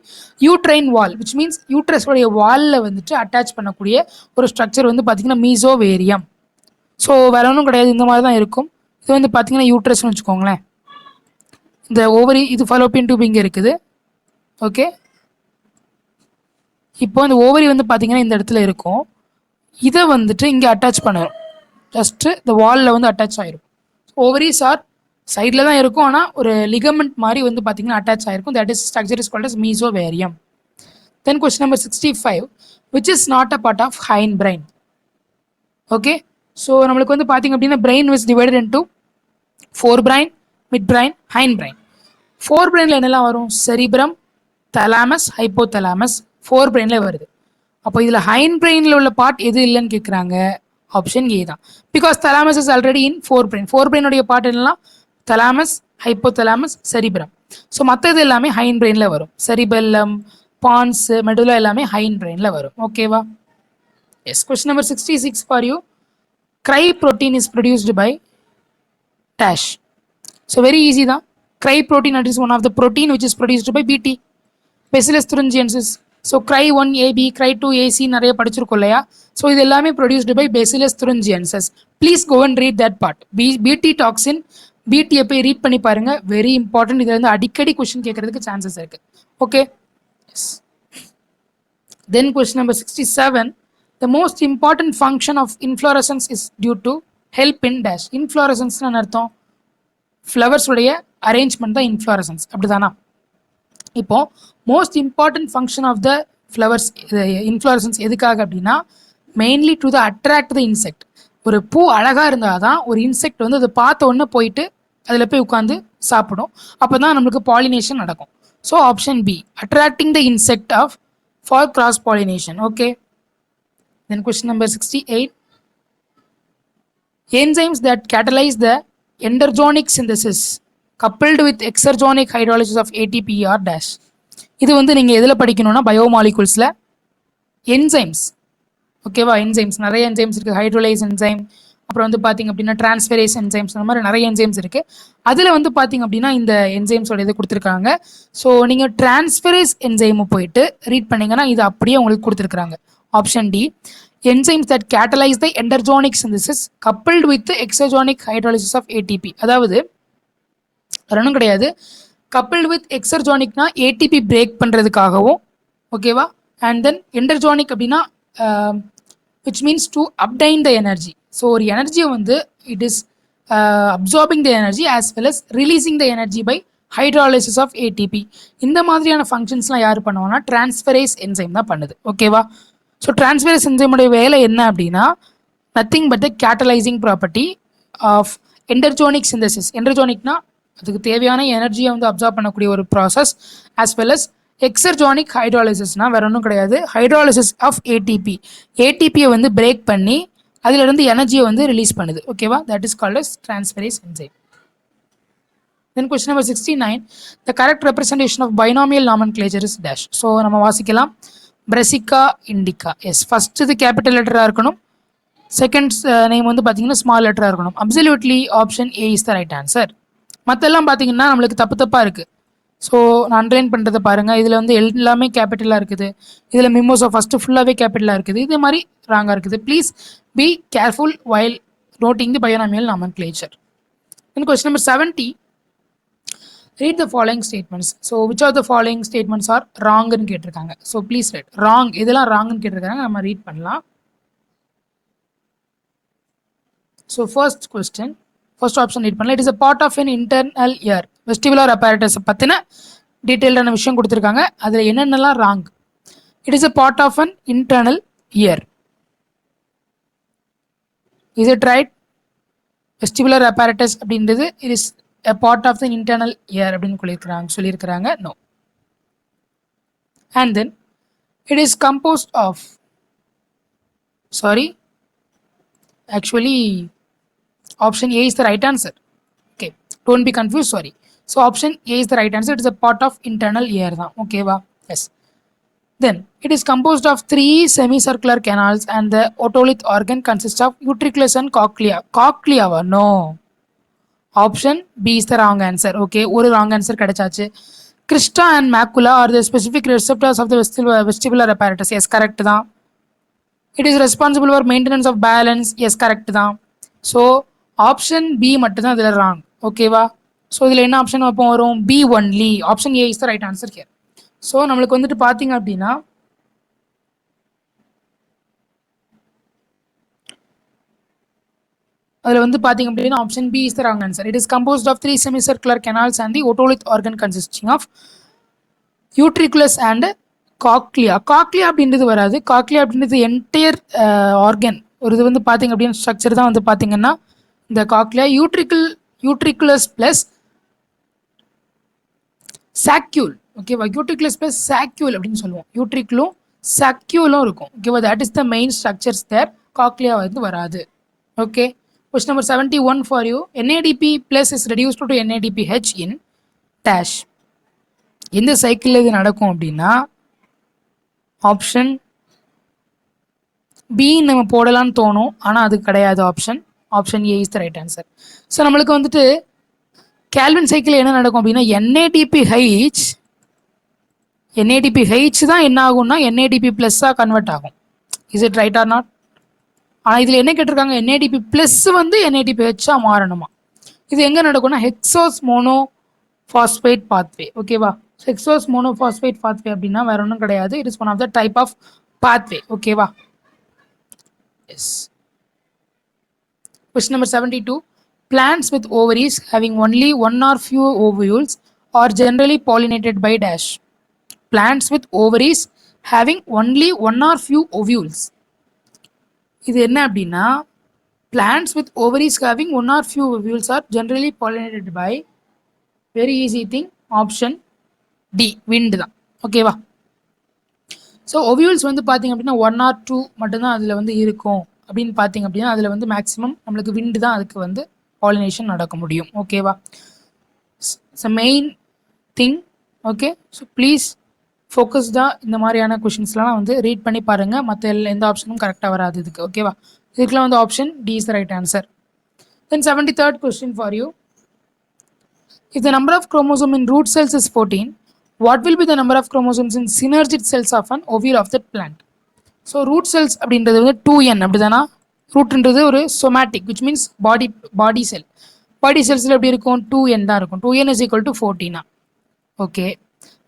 uterine wall, which means யூட்ரஸோடைய வாலில் வந்துட்டு அட்டாச் பண்ணக்கூடிய ஒரு ஸ்ட்ரக்சர் வந்து பார்த்தீங்கன்னா மீசோவேரியம். ஸோ வேற ஒன்றும் கிடையாது, இந்த மாதிரி தான் இருக்கும். இது வந்து பார்த்தீங்கன்னா யூட்ரஸ்னு வச்சுக்கோங்களேன். இந்த ஓவரி இது ஃபாலோப்பியன் டியூப் இங்கே இருக்குது, ஓகே, இப்போ இந்த ஓவரி வந்து பார்த்தீங்கன்னா இந்த இடத்துல இருக்கும். இதை வந்துட்டு இங்கே அட்டாச் பண்ணுறோம். ஜஸ்ட்டு இந்த வாலில் வந்து அட்டாச் ஆகிரும். ஓவரிஸ் ஆர் சைடில் தான் இருக்கும், ஆனால் ஒரு லிகமெண்ட் மாதிரி வந்து பார்த்தீங்கன்னா அட்டாச் ஆகிருக்கும். That is structure is called as mesovarium. Then question number 65, which is not a part of hind brain. Okay, so நம்மளுக்கு வந்து பார்த்தீங்க அப்படின்னா brain is divided into fore brain, mid brain, hind brain. Fore பிரைனில் என்னெல்லாம் வரும்? Cerebrum, thalamus, hypothalamus four பிரெயினில் வருது. அப்போ இதில் ஹைன் பிரெயினில் உள்ள பார்ட் எது இல்லைன்னு கேட்குறாங்க. ஆப்ஷன் ஏ தான். Because thalamus is already in fore brain. Fore பிரெயினுடைய பார்ட் என்னெல்லாம்? Thalamus, hypothalamus, cerebrum. ஸோ மற்றது எல்லாமே ஹைன் பிரெயினில் வரும். செரிபெல்லம், பான்ஸ், மெடுலா எல்லாமே ஹைன் பிரெயினில் வரும். ஓகேவா? Yes. Question number 66 for you. Cry protein is produced by dash. So very easy தான். Cry protein is one of the protein which is produced by BT, Bacillus thuringiensis. So cry 1 AB, cry 2 AC நிறைய படிச்சிருக்கோம் இல்லையா? So இது எல்லாமே produced by Bacillus thuringiensis. Please go and read that part. BT toxin, பிடியை போய் read பண்ணி பாருங்க. Very important. இதில் வந்து அடிக்கடி கொஸ்டின் கேட்கறதுக்கு சான்சஸ் இருக்கு. Okay, then question number 67, the most important function of inflorescence is due to help in dash. inflorescence அர்த்தம் ஃப்ளவர்ஸ் உடைய அரேஞ்ச்மெண்ட் தான் இன்ஃப்ளோரசன்ஸ், அப்படிதானா? இப்போ most important function of the flowers inflorescence எதுக்காக அப்படின்னா mainly to the attract the insect. ஒரு பூ அழகாக இருந்தால் தான் ஒரு இன்செக்ட் வந்து அதை பார்த்த உடனே போயிட்டு அதில் போய் உட்காந்து சாப்பிடும். அப்போ தான் நம்மளுக்கு பாலினேஷன் நடக்கும். So option B, attracting the insect of for cross pollination. Okay, then question number 68, enzymes that catalyze the endergonic synthesis coupled with exergonic hydrolysis of ATP are dash. இது வந்து நீங்கள் எதில் படிக்கணும்னா பயோமாலிகுல்ஸில் என்சைம்ஸ். ஓகேவா? என்சைம்ஸ் நிறைய enzymes இருக்குது. Hydrolyse enzyme, அப்புறம் வந்து பார்த்திங்க அப்படின்னா டிரான்ஸ்ஃபரேஸ் என்சைம்ஸ், அந்த மாதிரி நிறைய என்சைம்ஸ் இருக்குது. அதில் வந்து பார்த்திங்க அப்படின்னா இந்த என்சைம்ஸோட இது கொடுத்துருக்காங்க. ஸோ நீங்கள் டிரான்ஸ்ஃபரேஸ் என்சைமை போயிட்டு ரீட் பண்ணிங்கன்னா இது அப்படியே உங்களுக்கு கொடுத்துருக்குறாங்க. Option D, enzymes that catalyze the endergonic synthesis coupled with the exergonic hydrolysis of ATP. அதாவது ஒன்றும் கிடையாது, coupled with exergonicனா ATP பிரேக் பண்ணுறதுக்காகவும், ஓகேவா? அண்ட் தென் எண்டர்ஜானிக் அப்படின்னா which means to obtain the energy. So ஒரு எனர்ஜியை வந்து it is absorbing the energy as well as releasing the energy by hydrolysis of ATP. இந்த மாதிரியான ஃபங்க்ஷன்ஸ்லாம் யார் பண்ணுவாங்கன்னா டிரான்ஸ்ஃபரேஸ் என்சைம் தான் பண்ணுது. ஓகேவா? ஸோ டிரான்ஸ்ஃபரேஸ் என்சைமுடைய வேலை என்ன அப்படின்னா nothing but the catalysing property of endergonic synthesis. எண்டர்ஜோனிக்னா அதுக்கு தேவையான எனர்ஜியை வந்து அப்சார்ப் பண்ணக்கூடிய ஒரு process. As well as exergonic ஹைட்ராலிசிஸ்னால் வேற ஒன்றும் கிடையாது, ஹைட்ராலிசிஸ் ஆஃப் ATP. ATPயை வந்து பிரேக் பண்ணி அதிலிருந்து எனர்ஜியை வந்து ரிலீஸ் பண்ணுது. ஓகேவா? That is called as transferase enzyme. Then question number 69, the correct representation of binomial nomenclature is dash. So நம்ம வாசிக்கலாம். Brassica indica. எஸ், ஃபர்ஸ்ட் இது கேபிட்டல் லெட்டராக இருக்கணும், செகண்ட் நேம் வந்து பார்த்தீங்கன்னா ஸ்மால் லெட்டராக இருக்கணும். Absolutely option A is the right answer. மற்றெல்லாம் பார்த்தீங்கன்னா நம்மளுக்கு தப்பு தப்பாக இருக்குது. ஸோ நான் அண்டர்லைன் பண்ணுறதை பாருங்கள். இதில் வந்து எல்லாமே கேபிட்டலாக இருக்குது. இதில் மிமோஸோ ஃபஸ்ட்டு ஃபுல்லாகவே கேபிட்டலாக இருக்குது. இது மாதிரி ராங்காக இருக்குது. Please be careful while noting the binomial nomenclature. Then question number 70, read the following statements. So which of the following statements are wrong ன்னு கேட்டிருக்காங்க. So please read. wrong இதெல்லாம் wrong ன்னு கேட்டிருக்காங்க, நம்ம ரீட் பண்ணலாம். So first question, first option read பண்ணலாம். It is a part of an internal ear. vestibular apparatus பத்தின டீட்டெயில்டான விஷயம் கொடுத்துருக்காங்க. அதில் என்னென்னலாம் wrong? It is a part of an internal ear. Is it right? vestibular apparatus அப்படின்றது it is a part of the internal ear அப்படின்னு சொல்லியிருக்கிறாங்க. No. And then it is composed of, sorry, actually option A is the right answer. Okay, don't be confused, sorry. So option A is the right answer. It is a part of internal ear தான். ஓகேவா? Yes. Then it is composed of 3 semicircular canals and the otolith organ consists of utriculus and cochlea. Cochlea? No. Option B is the wrong answer. Okay, ஒரு wrong answer கிடைச்சாச்சு. Crista and macula are the specific receptors of the vestibular apparatus. Yes, correct தான். It is responsible for maintenance of balance. Yes, correct தான். So option B மட்டும்தான் இதில் wrong. ஓகேவா? So இதில் என்ன option அப்போ வரும்? B only. Option A is the right answer here. So நம்மளுக்கு வந்துட்டு பார்த்தீங்க அப்படின்னா அதில் வந்து பார்த்தீங்க அப்படின்னா option B is the wrong answer. It is composed of 3 semicircular canals and the otolith organ consisting of utriculus and cochlea. Cochlea அப்படின்றது வராது. காக்லியா அப்படின்றது என்டையர் ஆர்கன் ஒரு இது வந்து பார்த்தீங்க அப்படின்னு ஸ்ட்ரக்சர் தான் வந்து பார்த்தீங்கன்னா இந்த காக்லியா. யூட்ரிகுலஸ் ப்ளஸ் சாக்யூல். ஓகேவா, யூட்ரிகுலஸ் ப்ளஸ் சாக்யூல் அப்படின்னு சொல்லுவோம். யூட்ரிகுலும் சாக்யூலும் இருக்கும். ஓகேவா, that is the main structures there. Cochlea வந்து வராது. Okay, question number 71 for you. NADP plus is reduced to NADPH in dash. எந்த சைக்கிளில் இது நடக்கும் அப்படின்னா ஆப்ஷன் பி நம்ம போடலான்னு தோணும், ஆனால் அது கிடையாது. Option A is the right answer. So நம்மளுக்கு வந்துட்டு கேல்வின் சைக்கிள் என்ன நடக்கும் அப்படின்னா NADPH தான் என்ன ஆகும்னா NADP ப்ளஸ்ஸாக கன்வெர்ட் ஆகும். Is it right or not? ஆனால் இதில் என்ன கேட்டிருக்காங்க, NADP ப்ளஸ் வந்து NADPH மாறணுமா. இது எங்கே நடக்கும்னா ஹெக்ஸோஸ் மோனோஃபாஸ்பேட் பாத்வே. ஓகேவா, ஹெக்ஸோஸ் மோனோஃபாஸ்பேட் பாத்வே அப்படின்னா வேற ஒன்றும் கிடையாது. It is one of the type of pathway. ஓகேவா, yes. Question number 72. Plants with ovaries having only one or few ovules are generally pollinated by dash. Plants with ovaries having only one or few ovules. இது என்ன அப்படின்னா plants with ovaries having one or few ovules are generally pollinated by very easy thing. Option D, wind தான். ஓகேவா, so ovules வந்து பார்த்தீங்க அப்படின்னா 1 or 2 மட்டும்தான் அதில் வந்து இருக்கும் அப்படின்னு பார்த்தீங்க அப்படின்னா அதில் வந்து மேக்ஸிமம் நம்மளுக்கு விண்டு தான் அதுக்கு வந்து பாலினேஷன் நடக்க முடியும். ஓகேவா, main thing. Okay, so please ஃபோக்கஸ்டாக இந்த மாதிரியான கொஷின்ஸ்லாம் வந்து ரீட் பண்ணி பாருங்கள். மற்ற எந்த ஆப்ஷனும் கரெக்டாக வராது இதுக்கு. ஓகேவா, இதுக்கெலாம் வந்து option D is the right answer. Then 73rd question for you. If the number of chromosomes in root cells is 14, what will be the number of chromosomes in synergid cells of an ovule of that plant? So root cells அப்படின்றது வந்து 2n அப்படி தானா. ரூட்ன்றது ஒரு somatic which means body cell. Body செல்ஸில் எப்படி இருக்கும், 2n தான் இருக்கும். 2n is equal to 14. Okay,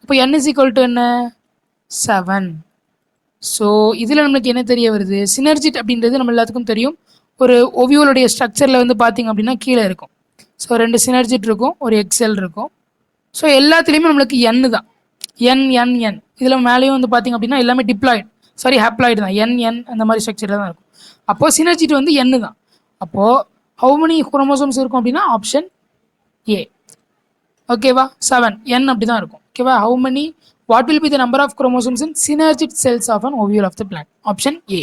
இப்போ n is equal to என்ன, 7. ஸோ இதில் நம்மளுக்கு என்ன தெரிய வருது, சினர்ஜிட் அப்படின்றது நம்ம எல்லாத்துக்கும் தெரியும். ஒரு ஒவியோலுடைய ஸ்ட்ரக்சரில் வந்து பார்த்தீங்க அப்படின்னா கீழே இருக்கும். ஸோ 2 சினர்ஜிட் இருக்கும், ஒரு எக்ஸெல் இருக்கும். ஸோ எல்லாத்துலேயுமே நம்மளுக்கு n தான். n இதில் மேலேயும் வந்து பார்த்தீங்க அப்படின்னா எல்லாமே ஹேப்ளாய்டு தான். n அந்த மாதிரி ஸ்ட்ரக்சரில் தான் இருக்கும். அப்போது சினர்ஜிட் வந்து n தான். அப்போது ஹவு மெனி குரோமோசோம்ஸ் இருக்கும் அப்படின்னா ஆப்ஷன் ஏ. ஓகேவா, 7 n அப்படி தான் இருக்கும். ஓகேவா, how many, what will be the number of chromosomes in synergid cells of an ovule of the plant? Option A.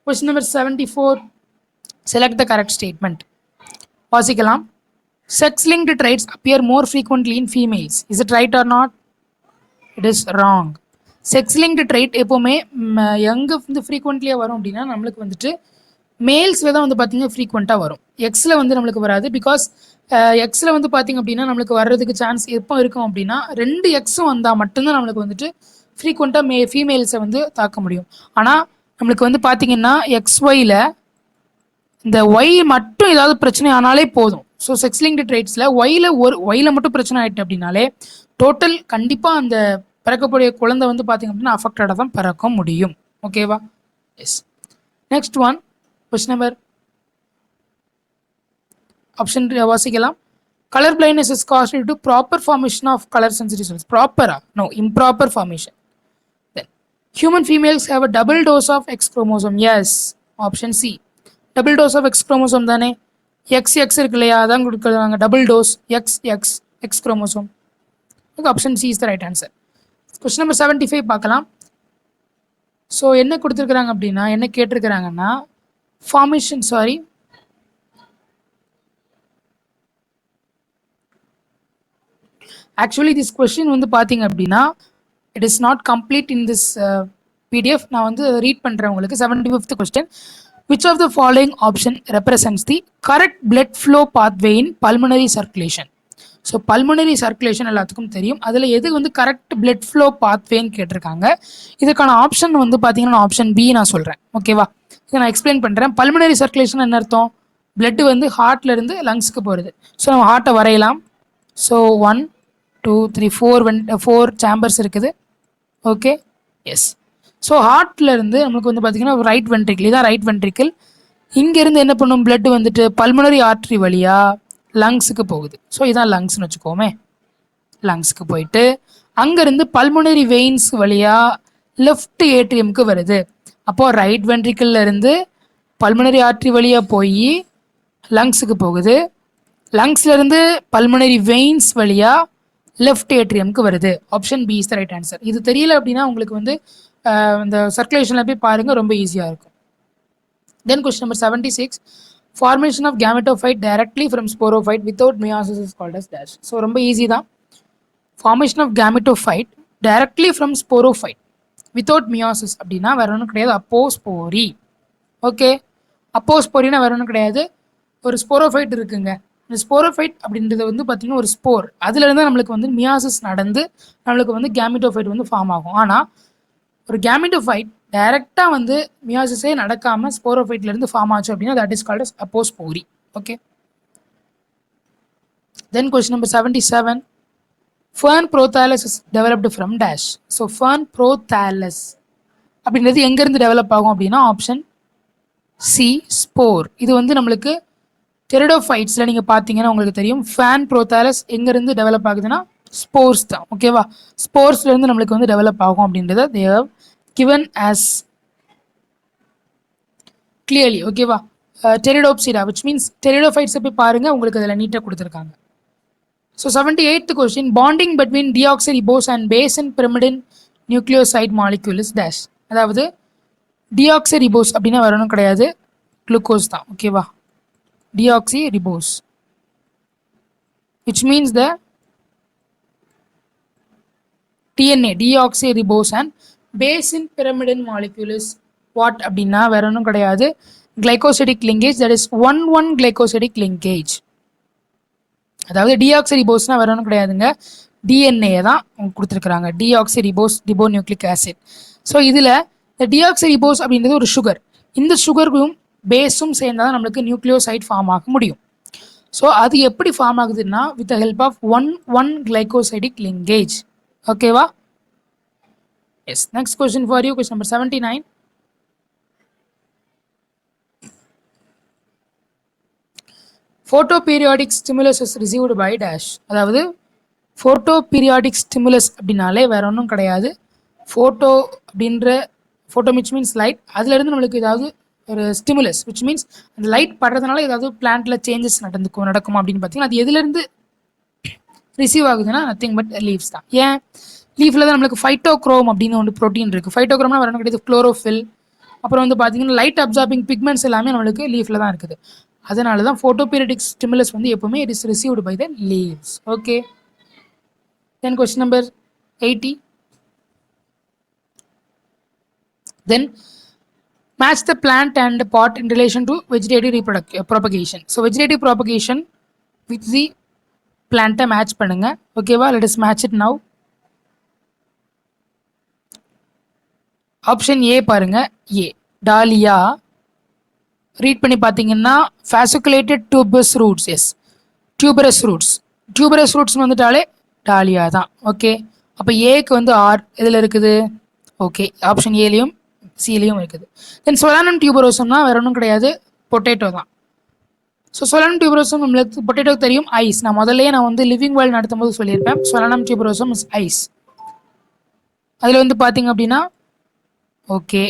Question number 74. Select the correct statement. வாசிக்கலாம். Sex linked traits appear more frequently in females. Is it right or not? It is wrong. Sex linked trait எப்போவுமே எங்கே வந்து ஃப்ரீக்வெண்ட்லியாக வரும் அப்படின்னா நம்மளுக்கு வந்துட்டு மேல்ஸில் தான் வந்து பார்த்திங்கன்னா ஃப்ரீக்வெண்ட்டாக வரும். எக்ஸில் வந்து நம்மளுக்கு வராது. பிகாஸ் எக்ஸில் வந்து பார்த்திங்க அப்படின்னா நம்மளுக்கு வர்றதுக்கு சான்ஸ் எப்போ இருக்கும் அப்படின்னா 2 எக்ஸும் வந்தால் மட்டும்தான் நம்மளுக்கு வந்துட்டு ஃப்ரீக்வெண்ட்டாக ஃபீமேல்ஸை வந்து தாக்க முடியும். ஆனால் நம்மளுக்கு வந்து பார்த்திங்கன்னா XYயில் இந்த ஒய் மட்டும் ஏதாவது பிரச்சனை ஆனாலே போதும். ஸோ செக்ஸ் லிங்க்டு ட்ரைட்ஸில் ஒயில் மட்டும் பிரச்சனை ஆகிட்டு அப்படின்னாலே டோட்டல் கண்டிப்பாக அந்த பிறக்கக்கூடிய குழந்தை வந்து பார்த்தீங்க அப்படின்னா அஃபெக்டடாக தான் பிறக்க முடியும். ஓகேவா, yes. Next one, question number option வாசிக்கலாம். Colour blindness is caused to proper formation of colour sensitive cells. ப்ராப்பரா? No, improper formation. Then human females have a double dose of X chromosome. Yes, option C. Double dose of X chromosome தானே. X இருக்கு இல்லையா, அதான் கொடுக்குறாங்க double dose X chromosome. Option C is the right answer. Question number 75 பார்க்கலாம். ஸோ என்ன கொடுத்துருக்குறாங்க அப்படின்னா என்ன கேட்டிருக்கிறாங்கன்னா ஃபார்மேஷன் ஆக்சுவலி திஸ் கொஸ்டின் வந்து பார்த்தீங்க அப்படின்னா it is not complete in this PDF. நான் வந்து ரீட் பண்ணுறேன் உங்களுக்கு. 75th question. Which of the following option represents the correct blood flow pathway in pulmonary circulation? So pulmonary circulation எல்லாத்துக்கும் தெரியும். அதில் எது வந்து கரெக்ட் பிளட் ஃப்ளோ பாத்வேன்னு கேட்டிருக்காங்க. இதுக்கான ஆப்ஷன் வந்து பார்த்தீங்கன்னா ஆப்ஷன் பி நான் சொல்கிறேன். ஓகேவா, இதை நான் எக்ஸ்பிளைன் பண்ணுறேன். பல்மனரி சர்க்குலேஷன் என்ன அர்த்தம், பிளட்டு வந்து ஹார்ட்லேருந்து லங்ஸுக்கு போகிறது. ஸோ நம்ம ஹார்ட்டை வரையலாம். ஸோ 1 2 3 4 சேம்பர்ஸ் இருக்குது. Okay, yes. ஸோ ஹார்ட்லேருந்து நமக்கு வந்து பார்த்திங்கன்னா ரைட் வென்ட்ரிக்கிள், இதான் ரைட் வென்ட்ரிக்கிள். இங்கேருந்து என்ன பண்ணும், பிளட் வந்துட்டு பல்மனரி ஆர்ட்ரி வழியாக லங்ஸுக்கு போகுது. ஸோ இதான் லங்ஸ்னு வச்சுக்கோமே. லங்ஸுக்கு போயிட்டு அங்கேருந்து பல்மனரி வெயின்ஸ் வழியாக லெஃப்ட் ஏட்ரியமுக்கு வருது. அப்போது ரைட் வென்ட்ரிக்கிளில் இருந்து பல்மனரி ஆர்ட்ரி வழியாக போய் லங்ஸுக்கு போகுது. லங்ஸ்லேருந்து பல்மனரி வெயின்ஸ் வழியாக லெஃப்ட் ஏட்ரியமுக்கு வருது. Option B is the right answer. இது தெரியல அப்படின்னா உங்களுக்கு வந்து இந்த சர்க்குலேஷனில் போய் பாருங்கள், ரொம்ப ஈஸியாக இருக்கும். Then question number 76, formation of gametophyte directly from sporophyte without meiosis is called as dash. So ரொம்ப ஈஸி தான். Formation of gametophyte directly from sporophyte without meiosis அப்படின்னா வேற ஒன்றும் கிடையாது, அப்போஸ்போரி. ஓகே, அப்போஸ்போரினா வேற ஒன்றும் கிடையாது, ஒரு ஸ்போரோஃபைட் இருக்குங்க. இந்த ஸ்போரோஃபைட் அப்படின்றது வந்து பார்த்திங்கன்னா ஒரு ஸ்போர், அதுலேருந்து நம்மளுக்கு வந்து மியாசிஸ் நடந்து நம்மளுக்கு வந்து கேமெட்டோஃபைட் வந்து ஃபார்ம் ஆகும். ஆனால் ஒரு கேமெட்டோஃபைட் டைரெக்டாக வந்து மியாசிஸே நடக்காமல் ஸ்போரோஃபைட்லேருந்து ஃபார்ம் ஆச்சு அப்படின்னா that is called as apospory. Okay, then question number 77, fern prothallus is developed from dash. So fern prothallus அப்படின்றது எங்கேருந்து டெவலப் ஆகும் அப்படின்னா ஆப்ஷன் சி, ஸ்போர். இது வந்து நம்மளுக்கு டெரிடோஃபைட்ஸில் நீங்கள் பார்த்தீங்கன்னா உங்களுக்கு தெரியும், ஃபேன் ப்ரோதாலஸ் எங்கேருந்து டெவலப் ஆகுதுன்னா ஸ்போர்ஸ் தான். ஓகேவா, ஸ்போர்ஸ்லேருந்து நம்மளுக்கு வந்து டெவலப் ஆகும் அப்படின்றத they have given as clearly. ஓகேவா, டெரிடோப்சிடா விச் மீன்ஸ் டெரிடோஃபைட்ஸை போய் பாருங்கள், உங்களுக்கு அதில் நீட்டாக கொடுத்துருக்காங்க. So 78th question, bonding between deoxyribose and base in pyrimidine nucleoside molecule is dash. அதாவது டிஆக்சிரிபோஸ் அப்படின்னா வேற ஒன்றும் கிடையாது, குளுக்கோஸ் தான். ஓகேவா, deoxyribose, which means the DNA deoxyribose and basin pyrimidine molecule is what அப்படின்னா வேற ஒன்றும் கிடையாது, glycosidic linkage, that is 1,1 glycosidic linkage. அதாவது டிஆக்சிரிபோஸ்னா வேற ஒன்றும் கிடையாதுங்க, டிஎன்ஏ தான் கொடுத்துருக்குறாங்க, டிஆக்சிரிபோஸ் டிபோநியூக்ளிக் ஆசிட். ஸோ இதில் இந்த டிஆக்சிரிபோஸ் அப்படின்றது ஒரு சுகர், இந்த சுகரும் பேஸும் சேர்ந்தால் தான் நம்மளுக்கு நியூக்ளியோசைட் ஃபார்ம் ஆக முடியும். ஸோ அது எப்படி ஃபார்ம் ஆகுதுன்னா with the help of 1,1 glycosidic linkage. ஓகேவா, yes. Next question for you, question number 79, photoperiodic stimulus is received by dash. அதாவது ஃபோட்டோ பீரியாடிக் ஸ்டிமுலஸ் அப்படின்னாலே வேற ஒன்றும் கிடையாது, ஃபோட்டோ அப்படின்ற ஃபோட்டோ விச் மீன்ஸ் லைட், அதுலேருந்து நம்மளுக்கு ஏதாவது ஒரு ஸ்டிமுலஸ் விச் மீன்ஸ் அந்த லைட் படுறதுனால ஏதாவது பிளான்ட்டில் சேஞ்சஸ் நடக்குமா அப்படின்னு பார்த்தீங்கன்னா அது எதுலேருந்து ரிசீவ் ஆகுதுன்னா நத்திங் பட் லீவ்ஸ் தான். ஏன், லீஃபில் தான் நம்மளுக்கு ஃபைட்டோக்ரோம் அப்படின்னு ஒன்று ப்ரோட்டீன் இருக்குது. ஃபைட்டோக்ரோம்னா வரணும் கிடையாது, குளோரோஃபில், அப்புறம் வந்து பார்த்தீங்கன்னா லைட் அப்சார்பிங் பிக்மெண்ட்ஸ் எல்லாமே நம்மளுக்கு லீஃபில் தான் இருக்குது. அதனால தான் ஃபோட்டோ பீரியடிக் ஸ்டிமுலஸ் வந்து எப்பவுமே it is received by the leaves. Okay, then question number 80, then match the plant and pot in relation to vegetative propagation. So vegetative propagation with the plant match பண்ணுங்க. ஓகேவா, let us match it now. Option A பாருங்க, A dahlia. Read பண்ணி பார்த்தீங்கன்னா fasciculated tuberous roots. Yes, tuberous roots. Tuberous roots வந்துட்டாலே dahlia தான். Okay, அப்போ ஏக்கு வந்து ஆர் இதில் இருக்குது. ஓகே, ஆப்ஷன் ஏலையும் சிலையும் இருக்குது. தென் சொலானம் டியூபரோசம்னா வேற ஒன்றும் கிடையாது, பொட்டேட்டோ தான். ஸோ சொலானம் டியூபரோசம் நம்மளுக்கு பொட்டேட்டோ தெரியும், ஐஸ். நான் முதல்லையே வந்து லிவிங் வேர்ல்ட் நடத்தும் போது சொல்லியிருப்பேன், சொலானம் டியூபரோசம் இஸ் ஐஸ். அதில் வந்து பார்த்தீங்க அப்படின்னா ஓகே,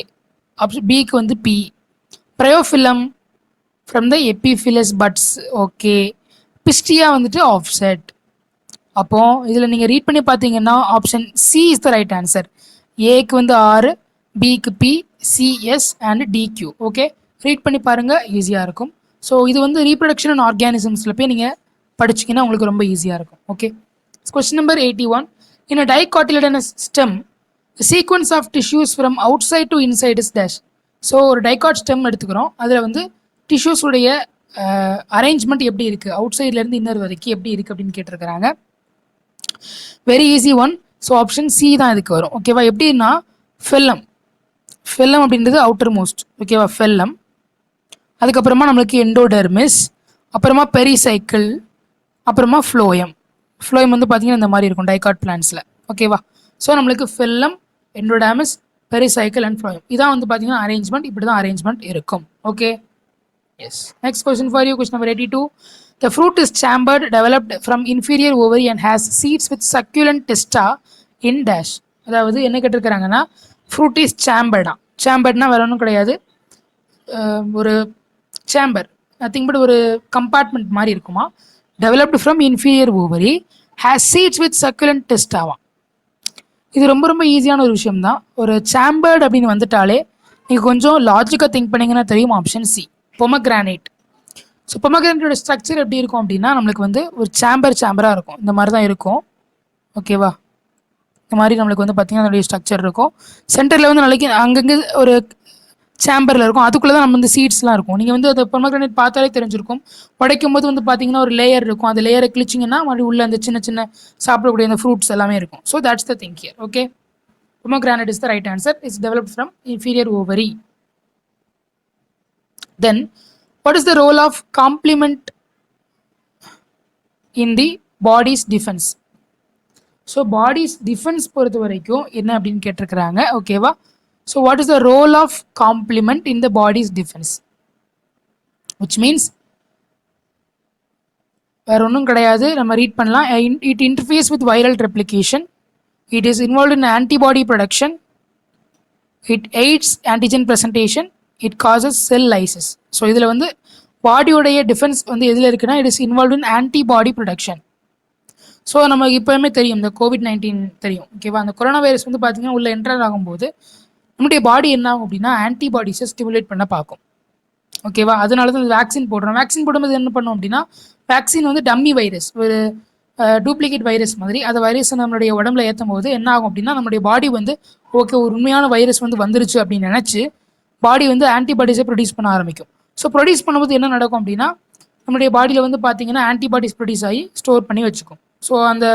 ஆப்ஷன் பிக்கு வந்து B, Bryophyllum from the epiphyllous buds. Okay, Pistia வந்துட்டு ஆஃப்செட். அப்போ இதில் நீங்கள் ரீட் பண்ணி பார்த்தீங்கன்னா option C is the right answer. ஏக்கு வந்து ஆறு, பிக்கு B, CS and DQ. Okay, read பண்ணி பாருங்கள், ஈஸியாக இருக்கும். ஸோ இது வந்து ரீப்ரொடக்ஷன் அண்ட் ஆர்கானிசம்ஸில் போய் நீங்கள் படிச்சிங்கன்னா உங்களுக்கு ரொம்ப ஈஸியாக இருக்கும். Okay, question number 81, in a dicotyledonous stem sequence of tissues from outside to inside is dash. So ஒரு டைகாட் ஸ்டெம் எடுத்துக்கிறோம், அதில் வந்து டிஷ்யூஸுடைய அரேஞ்ச்மெண்ட் எப்படி இருக்குது, அவுட் சைட்லேருந்து இன்னர் வரைக்கும் எப்படி இருக்குது அப்படின்னு கேட்டிருக்கிறாங்க. Very easy one. So option C தான் இதுக்கு வரும். ஓகேவா, எப்படின்னா ஃபெல்லம், ஃபெல்லம் அப்படின்றது அவுட்டர் மோஸ்ட். ஓகேவா, ஃபெல்லம். அதுக்கப்புறமா நம்மளுக்கு எண்டோடெர்மிஸ், அப்புறமா பெரிசைக்கிள், அப்புறமா ஃப்ளோயம். ஃப்ளோயம் வந்து பார்த்தீங்கன்னா இந்த மாதிரி இருக்கும் டைகாட் பிளான்ஸில். ஓகேவா? ஸோ நம்மளுக்கு phellem, endodermis, pericycle and phloem இதான் வந்து பார்த்தீங்கன்னா அரேஞ்ச்மெண்ட். இப்படி தான் அரேஞ்ச்மெண்ட் இருக்கும். Okay, yes. Next question for you, question number 82. The fruit is chambered, developed from inferior ovary and has seeds with succulent testa in dash. அதாவது என்ன கேட்டிருக்கிறாங்கன்னா fruit is சேம்பர்டா. சேம்பர்ட்னா வேற ஒன்றும் கிடையாது, ஒரு சேம்பர், நத்திங் பட் ஒரு கம்பார்ட்மெண்ட் மாதிரி இருக்குமா. Developed from inferior ovary, has seeds with succulent டெஸ்டாவா. இது ரொம்ப ரொம்ப ஈஸியான ஒரு விஷயம் தான். ஒரு சேம்பர்டு அப்படின்னு வந்துட்டாலே நீங்கள் கொஞ்சம் லாஜிக்காக திங்க் பண்ணிங்கன்னா தெரியும். Option C, pomegranate. ஸோ பொமக்ரானேட்டோட ஸ்ட்ரக்சர் எப்படி இருக்கும் அப்படின்னா நம்மளுக்கு வந்து ஒரு சேம்பராக இருக்கும். இந்த மாதிரி தான் இருக்கும். ஓகேவா? இந்த மாதிரி நம்மளுக்கு வந்து பார்த்திங்கன்னா அதனுடைய ஸ்ட்ரக்சர் இருக்கும். சென்டரில் வந்து நாளைக்கு அங்கங்கே ஒரு சேம்பரில் இருக்கும். அதுக்குள்ளே தான் நம்ம வந்து சீட்ஸ்லாம் இருக்கும். நீங்கள் வந்து அந்த பொமக்ரானேட் பார்த்தாலே தெரிஞ்சிருக்கும். உடைக்கும் போது வந்து பார்த்தீங்கன்னா ஒரு லேயர் இருக்கும். அந்த லேயரை கிழிச்சிங்கன்னா மறுபடியும் உள்ள அந்த சின்ன சின்ன சாப்பிடக்கூடிய அந்த ஃப்ரூட்ஸ் எல்லாமே இருக்கும். So that's the thing here. Okay, pomegranate is the right answer. It's developed from inferior ovary. Then what is the role of complement in the body's defense? So body's defence பொறுத்த வரைக்கும் என்ன அப்படின்னு கேட்டிருக்கிறாங்க. ஓகேவா? So what is the role of complement in the body's defence, which means வேற ஒன்றும் கிடையாது. நம்ம ரீட் பண்ணலாம். It interferes with viral replication, it is involve in antibody production, it aids antigen presentation, it causes cell lysis. So இதில் வந்து பாடியோடைய defence வந்து எதில் இருக்குன்னா it is involve in antibody production. So நமக்கு இப்போயுமே தெரியும் இந்த COVID-19 தெரியும். ஓகேவா? அந்த கொரோனா வைரஸ் வந்து பார்த்தீங்கன்னா உள்ள என்டர் ஆகும்போது நம்முடைய பாடி என்ன ஆகும் அப்படின்னா ஆன்டிபாடிஸை ஸ்டிமுலேட் பண்ண பார்க்கும். ஓகேவா? அதனால தான் வேக்சின் போடுறோம். வேக்சின் போடும்போது என்ன பண்ணும் அப்படின்னா வேக்சின் வந்து டம்மி வைரஸ், ஒரு டூப்ளிகேட் வைரஸ் மாதிரி அந்த வைரஸை நம்மளுடைய உடம்புல ஏற்றும் போது என்ன ஆகும் அப்படின்னா நம்மளுடைய பாடி வந்து ஓகே ஒரு உண்மையான வைரஸ் வந்து வந்துருச்சு அப்படின்னு நினச்சி பாடி வந்து ஆன்டிபாடிஸை ப்ரொடியூஸ் பண்ண ஆரம்பிக்கும். ஸோ ப்ரொடியூஸ் பண்ணும்போது என்ன நடக்கும் அப்படின்னா நம்மளுடைய பாடியில் வந்து பார்த்தீங்கன்னா ஆன்டிபாடிஸ் ப்ரொடியூஸ் ஆகி ஸ்டோர் பண்ணி வச்சுக்கும். ஸோ அந்த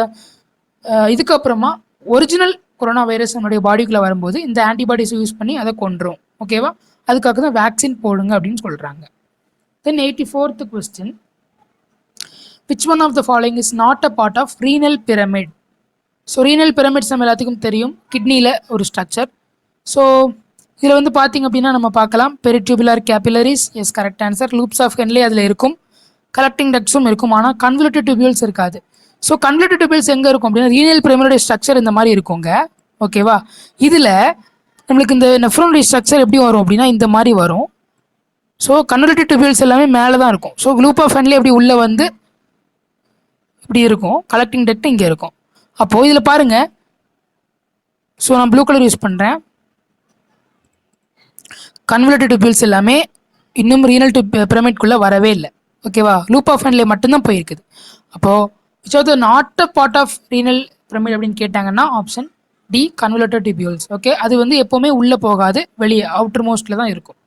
இதுக்கப்புறமா ஒரிஜினல் கொரோனா வைரஸ் நம்மளுடைய பாடிக்குள்ளே வரும்போது இந்த ஆன்டிபாடிஸ் யூஸ் பண்ணி அதை கொன்றும். ஓகேவா? அதுக்காக தான் வேக்சின் போடுங்க அப்படின்னு சொல்கிறாங்க. Then 84th question, which one of the following is not a part of renal pyramid? So renal pyramids நம்ம எல்லாத்துக்கும் தெரியும், கிட்னியில் ஒரு ஸ்ட்ரக்சர். ஸோ இதில் வந்து பார்த்திங்க அப்படின்னா நம்ம பார்க்கலாம் peritubular capillaries, yes correct answer. Loops of Henle அதில் இருக்கும், கலெக்டிங் டக்ட்ஸும் இருக்கும், ஆனால் கன்வல்யூட்டட் டியூபியூல்ஸ் இருக்காது. ஸோ கன்வல்யூட்டட் டியூபியூல்ஸ் எங்கே இருக்கும் அப்படின்னா ரீனல் பிரமிடோடைய ஸ்ட்ரக்சர் இந்த மாதிரி இருக்குங்க. ஓகேவா? இதில் நம்மளுக்கு இந்த நெஃப்ரோனுடைய ஸ்ட்ரக்சர் எப்படி வரும் அப்படின்னா இந்த மாதிரி வரும். ஸோ கன்வல்யூட்டட் டியூபியூல்ஸ் எல்லாமே மேலே தான் இருக்கும். ஸோ லூப் ஆஃப் ஹென்லே எப்படி உள்ளே வந்து இப்படி இருக்கும், கலெக்டிங் டக்ட் இங்கே இருக்கும். அப்போது இதில் பாருங்கள், ஸோ நான் ப்ளூ கலர் யூஸ் பண்ணுறேன். கன்வல்யூட்டட் டியூபியூல்ஸ் எல்லாமே இன்னும் ரீனல் பிரமிட்குள்ளே வரவே இல்லை. ஓகேவா? லூப் ஆஃப் ஹென்லே மட்டும்தான் போயிருக்குது. அப்போது which are the not a part of renal pyramid அப்படின்னு கேட்டாங்கன்னா option D, convoluted tubules. Okay, அது வந்து எப்போவுமே உள்ளே போகாது, வெளியே அவுட்டர் மோஸ்ட்டில் தான் இருக்கும்.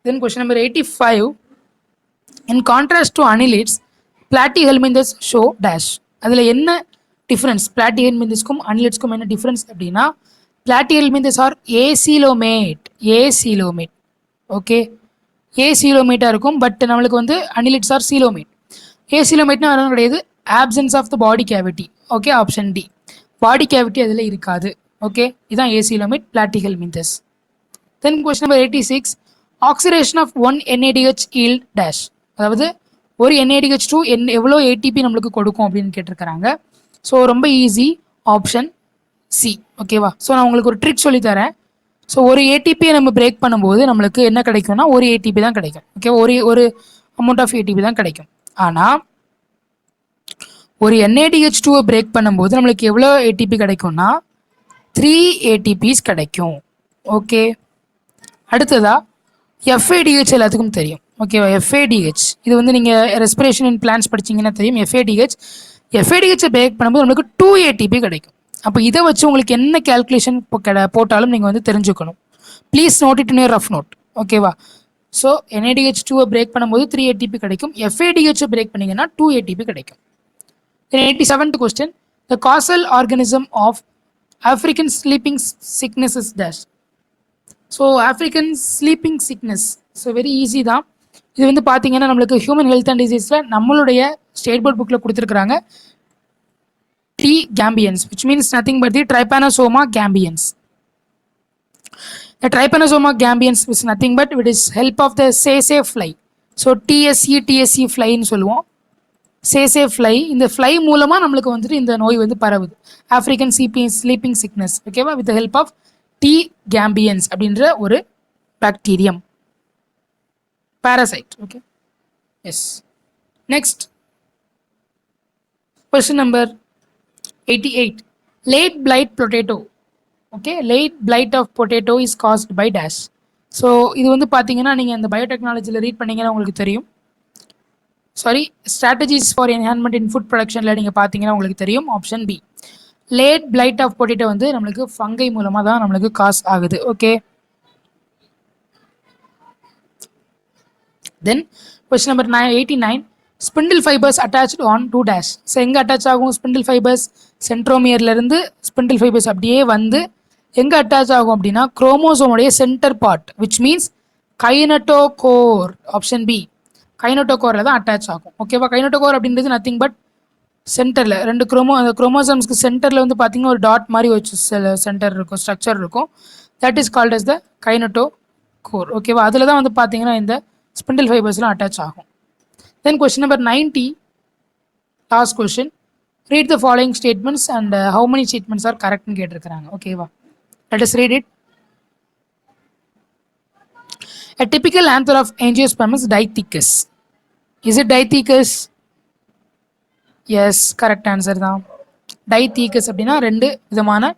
Then question number 85. In contrast to annelids, Platyhelminthes show dash. அதில் என்ன டிஃப்ரென்ஸ்? பிளாட்டிஹெல்மின்தஸ்க்கும் அனிலிட்ஸ்க்கும் என்ன டிஃப்ரென்ஸ் அப்படின்னா பிளாட்டிஹெல்மின்தஸ் ஆர் ஏசிலோமேட். ஓகே, ஏசிலோமேட்டாக இருக்கும். பட் நம்மளுக்கு வந்து அனிலிட்ஸ் ஆர் சீலோமேட். ஏசிலோமேட்னா வேறு கிடையாது, absence of the body cavity. Okay, option D, body cavity அதில் இருக்காது. ஓகே, இதுதான் acoelomate, Platyhelminthes. Then question number 86. Oxidation of 1 NADH yield dash. அதாவது ஒரு NADH2 எவ்வளோ ATP நம்மளுக்கு கொடுக்கும் அப்படின்னு கேட்டிருக்கிறாங்க. ஸோ ரொம்ப ஈஸி, ஆப்ஷன் சி. ஓகேவா? ஸோ நான் உங்களுக்கு ஒரு ட்ரிக் சொல்லித்தரேன். ஸோ ஒரு ஏடிபியை நம்ம பிரேக் பண்ணும்போது நம்மளுக்கு என்ன கிடைக்கும்னா ஒரு ஏடிபி தான் கிடைக்கும். ஓகே, ஒரு அமௌண்ட் ஆஃப் ஏடிபி தான் கிடைக்கும். ஆனால் ஒரு NADH2 பிரேக் பண்ணும்போது நம்மளுக்கு எவ்வளோ ஏடிபி கிடைக்கும்னா 3 ATPs கிடைக்கும். ஓகே, அடுத்ததா FADH எல்லாத்துக்கும் தெரியும். ஓகேவா? FADH இது வந்து நீங்கள் ரெஸ்பிரேஷன் இன் பிளான்ஸ் படிச்சிங்கன்னா தெரியும். FADH பிரேக் பண்ணும்போது நம்மளுக்கு 2 ATP கிடைக்கும். அப்போ இதை வச்சு உங்களுக்கு என்ன கேல்குலேஷன் போட்டாலும் நீங்கள் வந்து தெரிஞ்சுக்கணும். Please note it in your rough note. ஓகேவா? ஸோ NADH2 பிரேக் பண்ணும்போது 3 ATP கிடைக்கும், FADH பிரேக் பண்ணிங்கன்னா 2 ATP கிடைக்கும். 87th question, the causal organism of African sleeping sickness is dash. So African sleeping sickness, so very easy தான். இது வந்து பார்த்தீங்கன்னா நம்மளுக்கு ஹியூமன் ஹெல்த் அண்ட் டிசீஸில் நம்மளுடைய ஸ்டேட் போர்ட் புக்கில் கொடுத்துருக்குறாங்க T. gambians, which means nothing but the Trypanosoma gambians. The Trypanosoma gambians is nothing but it is help of the sese fly. So TSE fly ன்னு சொல்லுவோம். சேசே ஃப்ளை, இந்த fly மூலமாக நம்மளுக்கு வந்துட்டு இந்த நோய் வந்து பரவுது, ஆஃப்ரிக்கன் ஸ்லீப்பிங் சிக்னஸ். ஓகேவா, with help of T gambiense அப்படின்ற ஒரு bacterium parasite. Okay, yes. Next, question number 88. Late blight potato. Okay, late blight of potato is caused by dash. So இது வந்து பார்த்தீங்கன்னா நீங்கள் இந்த பயோடெக்னாலஜியில் ரீட் பண்ணிங்கன்னா உங்களுக்கு தெரியும். Sorry, strategies for enhancement in food ப்ரொடக்ஷனில் நீங்கள் பார்த்தீங்கன்னா உங்களுக்கு தெரியும். Option B, late blight of potato வந்து நம்மளுக்கு ஃபங்கை மூலமாக தான் நம்மளுக்கு காஸ் ஆகுது. Okay, then question number 89. Spindle fibres attached on to dash. So எங்கே அட்டாச் ஆகும் ஸ்பிண்டில் ஃபைபர்ஸ்? சென்ட்ரோமியர்லேருந்து ஸ்பிண்டில் ஃபைபர்ஸ் அப்படியே வந்து எங்கே அட்டாச் ஆகும் அப்படின்னா குரோமோசோமுடைய centre part, which means kinetochore. Option B, கைனோட்டோகோரில் தான் அட்டாச் ஆகும். ஓகேவா, கைனோட்டோகோர் அப்படின்றது நத்திங் பட் சென்டரில் ரெண்டு அந்த குரோமோசோம்ஸ்க்கு சென்டரில் வந்து பார்த்தீங்கன்னா ஒரு டாட் மாதிரி வச்சு சென்டர் இருக்கும், ஸ்ட்ரக்சர் இருக்கும். தட் இஸ் கால்ட் அஸ் த கைனோட்டோகோர். ஓகேவா, அதில் தான் வந்து பார்த்தீங்கன்னா இந்த ஸ்பிண்டில் ஃபைபர்ஸ்லாம் அட்டாச் ஆகும். Then question number 90, last question. Read the following statements and how many statements are கரெக்ட்னு கேட்டிருக்கிறாங்க. ஓகேவா, let us read it. A typical anther of angiosperm is Dithecus. Is it Dithecus? Yes, correct answer தான். Dithecus அப்படின்னா ரெண்டு விதமான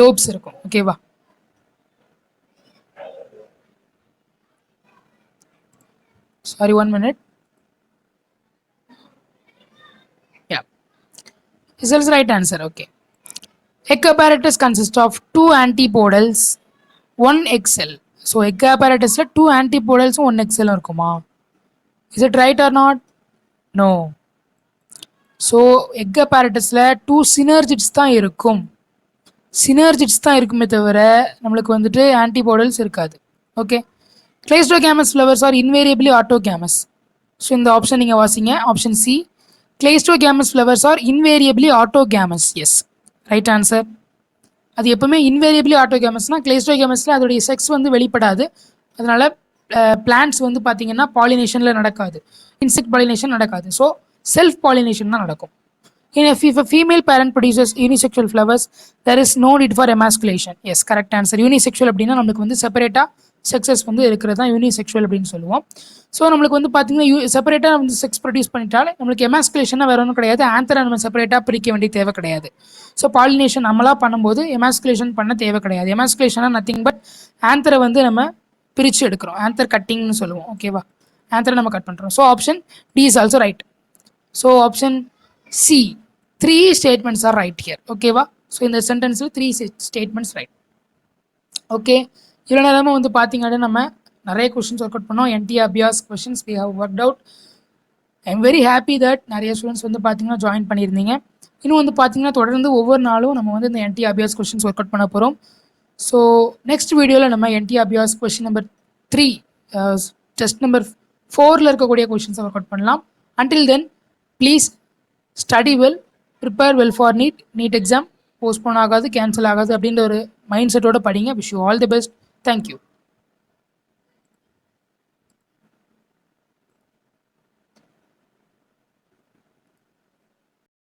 லோப்ஸ் இருக்கும். ஓகேவா, sorry, 1 minute. Yeah, this is right answer. Okay, egg apparatus consists of 2 antipodals, 1 egg cell. So egg apparatusல 2 antipodals 1 egg cell இருக்குமா? Is it right or not? No. So egg apparatusல 2 synergids தான் இருக்கும். synergids தான் இருக்குமே தவிர நம்மளுக்கு வந்துட்டு antipodals இருக்காது. Okay, Cleistogamous flowers are invariably autogamous. So இந்த ஆப்ஷன் நீங்கள் வாசிங்க. Option C, Cleistogamous flowers are invariably autogamous. Yes, right answer. அது எப்பவுமே இன்வேரியபிளி ஆட்டோகேமஸ்னா கிளைஸ்டோகேமஸில் அதோடைய செக்ஸ் வந்து வெளிப்படாது. அதனால பிளான்ட்ஸ் வந்து பார்த்தீங்கன்னா பாலினேஷனில் நடக்காது, இன்செக்ட் பாலினேஷன் நடக்காது. ஸோ செல்ஃப் பாலினேஷன் தான் நடக்கும். If a female parent produces unisexual flowers, there is no need for emasculation. Yes, correct answer. Unisexual அப்படின்னா நம்மளுக்கு வந்து செப்பரேட்டாக செக்ஸஸ் வந்து இருக்கிறது தான் யூனிசெக்சுவல் அப்படின்னு சொல்லுவோம். ஸோ நம்மளுக்கு வந்து பார்த்தீங்கன்னா செப்பரேட்டாக வந்து செக்ஸ் ப்ரொடியூஸ் பண்ணிட்டாலே நம்மளுக்கு எமாஸ்குலேஷனாக வேற ஒன்றும் கிடையாது, ஆந்தரை நம்ம செப்பரேட்டாக பிரிக்க வேண்டிய தேவை கிடையாது. ஸோ பாலினேஷன் நம்மளாக பண்ணும்போது எமாஸ்குலேஷன் பண்ண தேவை கிடையாது. எமாஸ்குலேஷனாக நத்திங் பட் ஆந்தரை வந்து நம்ம பிரித்து எடுக்கிறோம், ஆந்தர் கட்டிங்னு சொல்லுவோம். ஓகேவா, ஆந்தரை நம்ம கட் பண்ணுறோம். So option D is also right. So option C, 3 statements are right here. ஓகேவா, ஸோ இந்த சென்டென்ஸில் 3 statements ரைட். ஓகே, இவ்வளோ நேரமாக வந்து பார்த்தீங்கன்னா நம்ம நிறைய கொஷின்ஸ் ஒர்க் அவுட் பண்ணோம். NTA Abhyas questions we have work out. I am very happy that நிறைய ஸ்டூடெண்ட்ஸ் வந்து பார்த்தீங்கன்னா ஜாயின் பண்ணியிருந்தீங்க. இன்னும் வந்து பார்த்தீங்கன்னா தொடர்ந்து ஒவ்வொரு நாளும் நம்ம வந்து இந்த NTA Abhyas questions work out பண்ண போகிறோம். ஸோ நெக்ஸ்ட் வீடியோவில் நம்ம NTA Abhyas question number 3 test number 4 இருக்கக்கூடிய கொஷின்ஸை ஒர்க் அவுட் பண்ணலாம். Until then please study well, prepare well for NEET exam. Postpone ஆகாது, கேன்சல் ஆகாது அப்படின்ற ஒரு மைண்ட் செட்டோட படிங்க. Wish you all the best. Thank you.